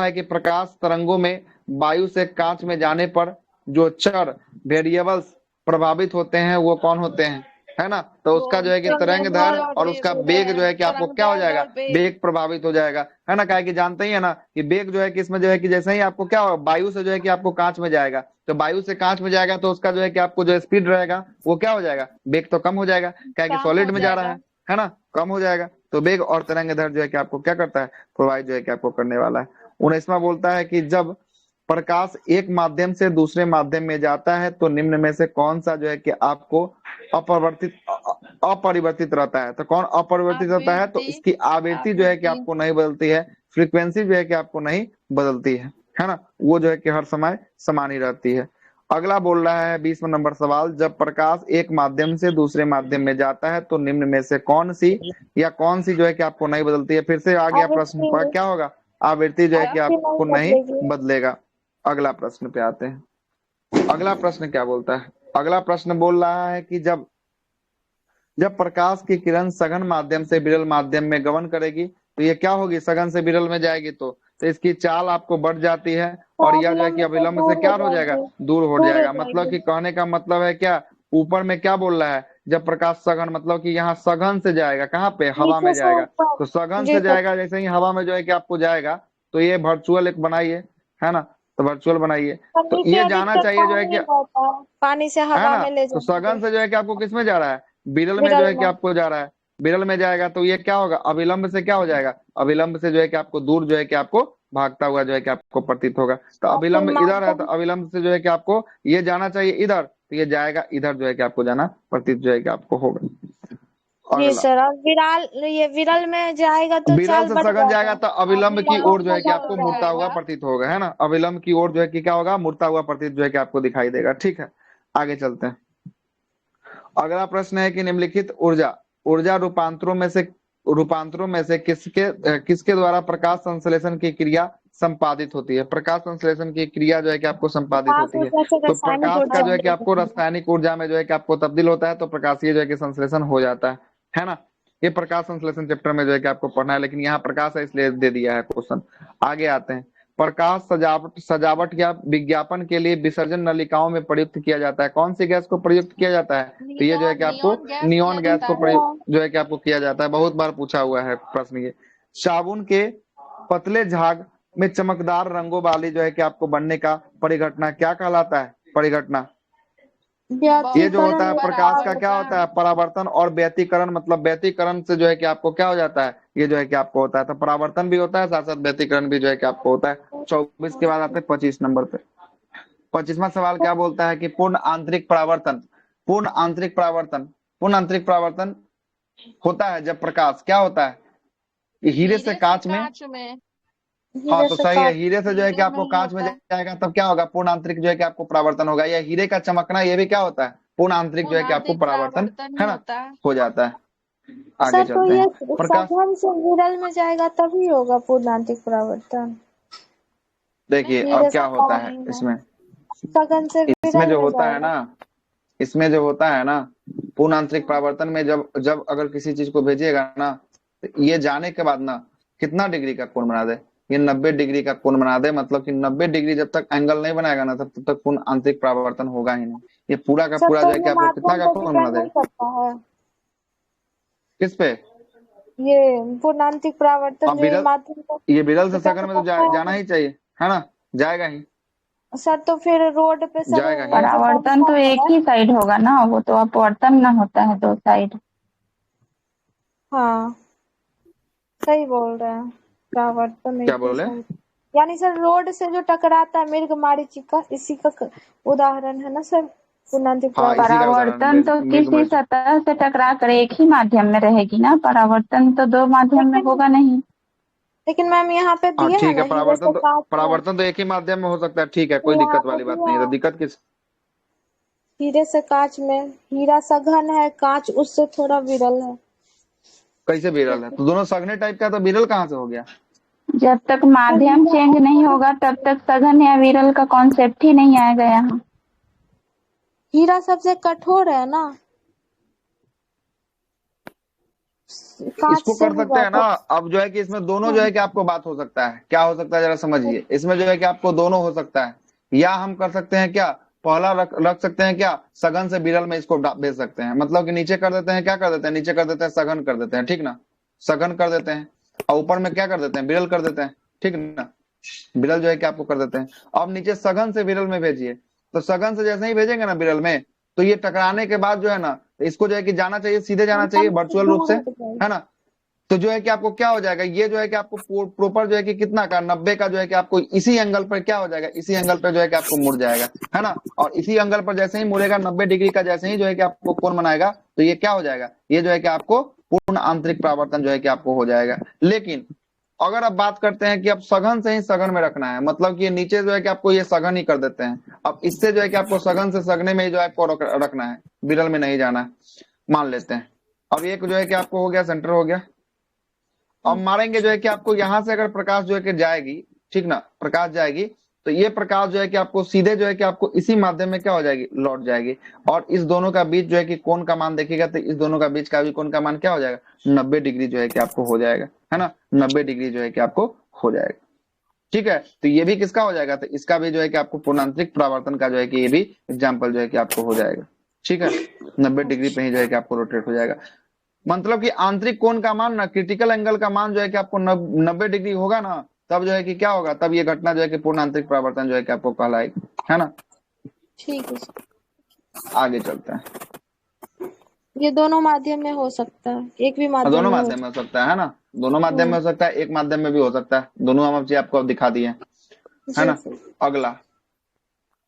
A: है कि प्रकाश तरंगों में वायु से कांच में जाने पर जो चर वेरिएबल्स प्रभावित होते हैं वो कौन होते हैं, है ना। तो उसका जो है कि तरंग दैर्घ्य और उसका वेग जो है कि आपको क्या हो जाएगा, वेग प्रभावित हो जाएगा, है ना। क्या कि जानते ही है ना कि वेग जो है कि इसमें जो है कि जैसे ही आपको क्या होगा, वायु से जो है कि आपको कांच में जाएगा, तो वायु से कांच में जाएगा तो उसका जो है कि आपको जो स्पीड रहेगा वो क्या हो जाएगा, वेग तो कम हो जाएगा, क्या कि सॉलिड में जा रहा है ना, कम हो जाएगा। तो वेग और तरंग दैर्घ्य जो है कि आपको क्या करता है, प्रोवाइड जो है कि आपको करने वाला है। 19वां बोलता है कि जब प्रकाश एक माध्यम से दूसरे माध्यम में जाता है तो निम्न में से कौन सा जो है कि आपको अपरिवर्तित रहता है? तो कौन अपरिवर्तित रहता है? तो इसकी आवृत्ति जो है कि आपको नहीं बदलती है, फ्रीक्वेंसी जो है कि आपको नहीं बदलती है ना। वो जो है कि हर समय समान ही रहती है। अगला बोल रहा है 20वां नंबर सवाल, जब प्रकाश एक माध्यम से दूसरे माध्यम में जाता है तो निम्न में से कौन सी जो है कि आपको नहीं बदलती है? फिर से आ गया प्रश्न पर, क्या होगा, आवृत्ति जो है कि आपको नहीं बदलेगा। अगला प्रश्न पे आते हैं। अगला प्रश्न क्या बोलता है? अगला प्रश्न बोल रहा है कि जब प्रकाश की किरण सघन माध्यम से विरल माध्यम में गमन करेगी तो ये क्या होगी, सघन से विरल में जाएगी तो इसकी चाल आपको बढ़ जाती है और यह जो है कि अविलंब से क्या हो जाएगा, दूर हो जाएगा। मतलब कि कहने का मतलब है क्या, ऊपर में क्या बोल रहा है, जब प्रकाश सघन मतलब कि यहाँ सघन से जाएगा, कहाँ पे, हवा में जाएगा। तो सघन से जाएगा, जैसे ही हवा में जो है कि आपको जाएगा तो ये वर्चुअल एक बनाइए, है ना। तो वर्चुअल बनाइए, तो ये जाना चाहिए जो है कि
C: पानी से हवा में ले
A: तो सघन से जो है कि आपको किस में जा रहा है, विरल में जो है कि आपको जा रहा है, विरल में जाएगा तो ये क्या होगा, अविलंब से क्या हो जाएगा, अविलंब से जो है कि आपको दूर जो है कि आपको भागता हुआ जो है कि आपको प्रतीत होगा। तो अविलंब इधर है, तो अविलंब से जो है कि आपको ये जाना चाहिए इधर, तो ये जाएगा इधर जो है कि आपको जाना प्रतीत जो है कि आपको होगा।
C: जी सर, और विरल में जाएगा तो
A: विरल से सघन जाएगा तो अविलंब की ओर जो है कि आपको मुड़ता हुआ प्रतीत होगा, है ना। अविलंब की ओर जो है कि क्या होगा, मुड़ता हुआ प्रतीत जो है कि आपको दिखाई देगा। ठीक है, आगे चलते हैं। अगला प्रश्न है कि निम्नलिखित ऊर्जा रूपांतरों में से किसके द्वारा प्रकाश संश्लेषण की क्रिया संपादित होती है? प्रकाश संश्लेषण की क्रिया जो है कि आपको संपादित होती है, तो प्रकाश का जो है कि आपको रासायनिक ऊर्जा में जो है कि आपको तब्दील होता है, तो प्रकाशीय जो है कि संश्लेषण हो जाता है ना। ये प्रकाश संश्लेषण चैप्टर में जो है कि आपको पढ़ना है, लेकिन यहाँ प्रकाश है इसलिए दे दिया है क्वेश्चन। आगे आते हैं। प्रकाश सजावट या विज्ञापन के लिए विसर्जन नलिकाओं में प्रयुक्त किया जाता है। कौन सी गैस को प्रयुक्त किया जाता है? तो ये जो है कि आपको नियॉन गैस को प्रयुक्त जो है कि आपको किया जाता है। बहुत बार पूछा हुआ है प्रश्न ये। साबुन के पतले झाग में चमकदार रंगों वाली जो है कि आपको बनने का परिघटना क्या कहलाता है? परिघटना ये जो होता है प्रकाश का क्या होता है? परावर्तन। और व्यतिकरण, मतलब व्यतिकरण से जो है कि आपको क्या हो जाता है? ये जो है कि आपको होता है, तो परावर्तन भी होता है, साथ साथ व्यतिकरण भी जो है कि आपको होता है। 24 के बाद आते हैं 25 नंबर पे। 25वां सवाल क्या बोलता है कि पूर्ण आंतरिक परावर्तन। पूर्ण आंतरिक परावर्तन, पूर्ण आंतरिक परावर्तन होता है जब प्रकाश क्या होता है? हीरे से कांच में। हाँ तो सही है, हीरे से जो है कि आपको कांच में जाएगा तब क्या होगा? पूर्ण आंतरिक जो है कि आपको परावर्तन होगा। या हीरे का चमकना, ये भी क्या होता है? पूर्ण आंतरिक जो है कि आपको परावर्तन है ना हो जाता है। आगे
C: सर तो
A: चलते
C: ये
A: हैं। प्रकाश
C: सघन से विरल में जाएगा तभी होगा पूर्ण आंतरिक परावर्तन।
A: देखिए अब क्या होता है इसमें,
C: सघन से
A: इसमें
C: विरल
A: जो
C: में
A: होता है
C: जाएगा।
A: ना, इसमें जो होता है ना पूर्ण आंतरिक परावर्तन में जब जब अगर किसी चीज को भेजिएगा ना, तो ये जाने के बाद ना कितना डिग्री का कोण बना दे? ये 90 डिग्री का कोण बना दे। मतलब कि 90 डिग्री जब तक एंगल नहीं बनाएगा ना तब तक पूर्ण आंतरिक परावर्तन होगा ही नहीं। ये पूरा का पूरा जो है कि आपको कितना का कोण बना दे? किस पे?
C: ये पूर्ण आंतरिक परावर्तन जो
A: विरल,
C: माध्यम
A: ये विरल से सघन में तो जाना ही चाहिए है ना, जाएगा ही
C: सर। तो फिर रोड पे सर
A: जाएगा ही।
I: परावर्तन तो एक ही साइड होगा ना, वो तो अपवर्तन ना होता है दो साइड।
C: हाँ सही बोल रहे हैं, परावर्तन
A: क्या बोले?
C: यानी सर रोड से जो टकराता है मृगमारीची का, इसी का उदाहरण है ना सर पूर्ण आंतरिक
I: परावर्तन तो किसी सतह से टकरा कर एक ही माध्यम में रहेगी ना, परावर्तन तो दो माध्यम में होगा नहीं।
C: लेकिन मैम यहाँ पे दिए
A: ठीक है,
C: ना
A: परावर्तन तो एक ही माध्यम में हो सकता है। ठीक है, कोई दिक्कत वाली बात नहीं है। तो दिक्कत किस?
C: हीरे से कांच में, हीरा सघन है, कांच उससे थोड़ा विरल है।
A: कैसे विरल है? तो दोनों सघने टाइप का, तो विरल कहाँ से हो गया?
I: जब तक माध्यम चेंज नहीं होगा तब तक सघन या विरल का कॉन्सेप्ट ही नहीं आएगा यहाँ।
C: हीरा सबसे कठोर है ना,
A: इसको कर सकते हैं ना। अब जो है कि इसमें दोनों जो है कि आपको बात हो सकता है। क्या हो सकता है जरा समझिए। इसमें जो है कि आपको दोनों हो सकता है, या हम कर सकते हैं क्या, पहला रख सकते हैं क्या, सघन से विरल में इसको भेज सकते हैं। मतलब कि नीचे कर देते हैं, क्या कर देते हैं, नीचे कर देते हैं सघन कर देते हैं, ठीक ना, सघन कर देते हैं। और ऊपर में क्या कर देते हैं, विरल कर देते हैं, ठीक ना, विरल जो है कि आपको कर देते हैं। अब नीचे सघन से विरल में भेजिए, तो सघन से जैसे ही भेजेंगे ना विरल में, तो ये टकराने के बाद जो है ना इसको जो है कि जाना चाहिए, सीधे जाना चाहिए वर्चुअल रूप से, है ना। तो जो है कि आपको क्या हो जाएगा, ये जो है कि आपको प्रॉपर जो है कि कितना का 90 का जो है कि आपको इसी एंगल पर क्या हो जाएगा, इसी एंगल पर जो है कि आपको मुड़ जाएगा, है ना। और इसी एंगल पर जैसे ही मुड़ेगा 90 डिग्री का, जैसे ही जो है कि आपको कोण बनाएगा, तो ये क्या हो जाएगा, ये जो है कि आपको पूर्ण आंतरिक परावर्तन जो है कि आपको हो जाएगा। लेकिन अगर आप बात करते हैं कि अब सघन से ही सघन में रखना है, मतलब कि ये नीचे जो है कि आपको ये सघन ही कर देते हैं। अब इससे जो है कि आपको सघन से सघने में ही जो है आपको रखना है, विरल में नहीं जाना है, मान लेते हैं। अब एक जो है कि आपको हो गया, सेंटर हो गया। अब मारेंगे जो है कि आपको यहां से अगर प्रकाश जो है कि जाएगी, ठीक ना, प्रकाश जाएगी, तो ये प्रकाश जो है कि आपको सीधे जो है कि आपको इसी माध्यम में क्या हो जाएगी, लौट जाएगी। और इस दोनों का बीच जो है कि कोण का मान देखिएगा, तो इस दोनों का बीच का भी कोण का मान क्या हो जाएगा, 90 डिग्री जो है कि आपको हो जाएगा, है ना, 90 डिग्री जो है कि आपको हो जाएगा। ठीक है, तो ये भी किसका हो जाएगा, तो इसका भी जो है कि आपको पूर्णांतरिक परावर्तन का जो है कि ये भी एग्जाम्पल जो है कि आपको हो जाएगा। ठीक है, 90 डिग्री पे ही जो है कि आपको रोटेट हो जाएगा। मतलब कि आंतरिक कोण का मान ना, क्रिटिकल एंगल का मान जो है कि आपको 90 डिग्री होगा ना, तब जो है कि क्या होगा, तब ये घटना जो है कि पूर्ण आंतरिक परावर्तन जो है कि आपको कहलाएगी, है ना।
C: ठीक है,
A: आगे चलते हैं।
C: ये दोनों माध्यम में हो सकता है, एक भी माध्यम
A: दोनों
C: में
A: माध्यम में हो सकता है ना, दोनों माध्यम में हो सकता है, एक माध्यम में भी हो सकता है। दोनों हम चीज आपको दिखा दिए, है ना।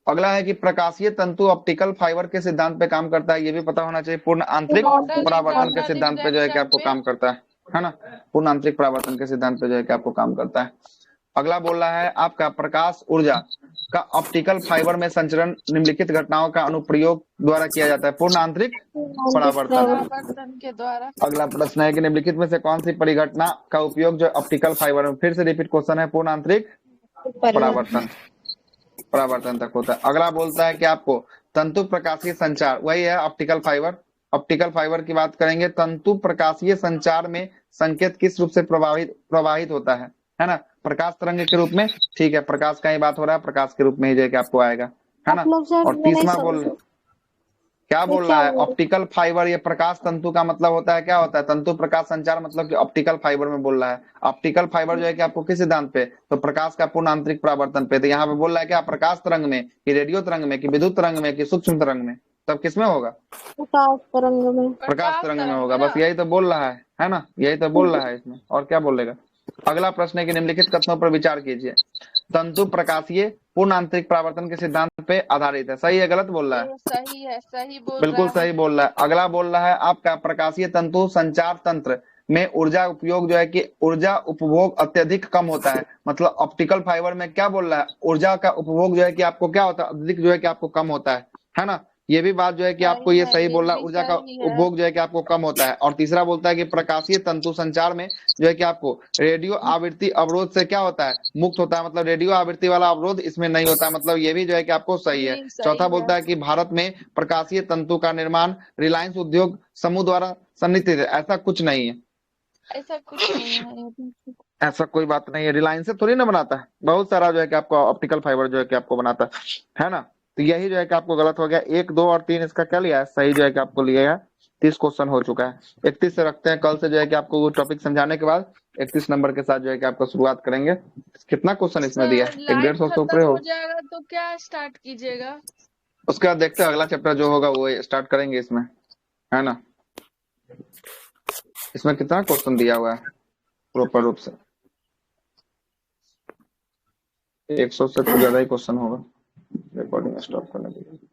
A: अगला है कि प्रकाशीय तंतु ऑप्टिकल फाइबर के सिद्धांत पे काम करता है, ये भी पता होना चाहिए। पूर्ण आंतरिक परावर्तन के सिद्धांत पे जो है कि आपको काम करता है ना, पूर्ण आंतरिक परावर्तन के सिद्धांत पे जो है कि आपको काम करता है। अगला बोल रहा है आपका प्रकाश ऊर्जा का ऑप्टिकल फाइबर में संचरण निम्नलिखित घटनाओं का अनुप्रयोग द्वारा किया जाता है। पूर्ण आंतरिक परावर्तन
B: के द्वारा।
A: अगला प्रश्न है कि निम्नलिखित में से कौन सी परिघटना का उपयोग जो ऑप्टिकल फाइबर में, फिर से रिपीट क्वेश्चन है, पूर्ण आंतरिक परावर्तन तक होता है। अगला बोलता है कि आपको तंतु प्रकाशीय संचार, वही है ऑप्टिकल फाइबर। ऑप्टिकल फाइबर की बात करेंगे, तंतु प्रकाशीय संचार में संकेत किस रूप से प्रवाहित होता है ना। प्रकाश तरंग के रूप में, ठीक है, प्रकाश का ही बात हो रहा है, प्रकाश के रूप में ही जो है कि आपको आएगा, है ना।
C: मतलब सर
A: और
C: ये नहीं
A: तीसरा बोल
C: समझे
A: क्या
C: ये
A: बोल
C: क्या
A: रहा है,
C: बोल
A: ऑप्टिकल फाइबर, ये प्रकाश तंतु का मतलब होता है, क्या होता है, तंतु प्रकाश संचार, मतलब कि ऑप्टिकल फाइबर में बोल रहा है। ऑप्टिकल फाइबर जो है कि आपको किस सिद्धांत पे, तो प्रकाश का पूर्ण आंतरिक परावर्तन पे। तो यहाँ पे बोल रहा है क्या, प्रकाश तरंग में कि रेडियो तरंग में कि विद्युत तरंग में कि सूक्ष्म तरंग में, तब किसमें होगा,
C: प्रकाश तरंग में?
A: प्रकाश
B: प्रकाश
A: तरंग में
B: तरंग
A: होगा।
B: में
A: बस
B: ना।
A: यही तो बोल रहा है ना, यही तो बोल रहा है इसमें, और क्या बोलेगा। अगला प्रश्न है कि निम्नलिखित कथनों पर विचार कीजिए। तंतु प्रकाशीय पूर्ण आंतरिक परावर्तन के सिद्धांत पे आधारित है, सही है गलत बोल रहा है,
B: ये सही है, सही बोल रहा
A: बिल्कुल
B: है
A: सही बोल रहा है। अगला बोल रहा है आपका, प्रकाशीय तंतु संचार तंत्र में ऊर्जा उपयोग जो है कि ऊर्जा उपभोग अत्यधिक कम होता है। मतलब ऑप्टिकल फाइबर में क्या बोल रहा है, ऊर्जा का उपभोग जो है कि आपको क्या होता है, अधिक जो है कि आपको कम होता है ना। ये भी बात जो है कि आपको
B: सही
A: ये
B: है,
A: सही
B: ये
A: बोल रहा है,
B: भी
A: ऊर्जा का
B: सही है।
A: उपभोग जो है कि आपको कम होता है। और तीसरा बोलता है कि प्रकाशीय तंतु संचार में जो है कि आपको रेडियो आवृत्ति अवरोध से क्या होता है, मुक्त होता है। मतलब रेडियो आवृत्ति वाला अवरोध इसमें नहीं होता है, मतलब ये भी जो है कि आपको सही है।
B: जी सही
A: चौथा
B: है।
A: बोलता है कि भारत में प्रकाशीय तंतु का निर्माण रिलायंस उद्योग समूह द्वारा सन्निहित है, ऐसा कुछ नहीं है,
B: ऐसा कुछ नहीं है।
A: ऐसा कोई बात नहीं है। रिलायंस से थोड़ी ना बनाता है, बहुत सारा जो है कि आपको ऑप्टिकल फाइबर जो है कि आपको बनाता है ना। तो यही जो है कि आपको गलत हो गया। 1, 2 और 3 इसका क्या लिया है, सही जो है कि आपको लिया है। 30 क्वेश्चन हो चुका है, 31 से रखते हैं। कल से जो है कि आपको वो टॉपिक समझाने के बाद 31 नंबर के साथ जो है कि आपको शुरुआत करेंगे। कितना क्वेश्चन इसमें दिया
B: सर
A: है,
B: लाइट
A: 150 से
B: खत्म
A: ऊपर
B: हो
A: हो।
B: जाएगा तो क्या स्टार्ट कीजिएगा?
A: उसके बाद देखते हैं अगला चैप्टर जो होगा वो स्टार्ट करेंगे इसमें, है ना। इसमें कितना क्वेश्चन दिया हुआ है प्रॉपर रूप से, 100 से तो ज्यादा ही क्वेश्चन होगा। रिकॉर्डिंग स्टॉप करने के लिए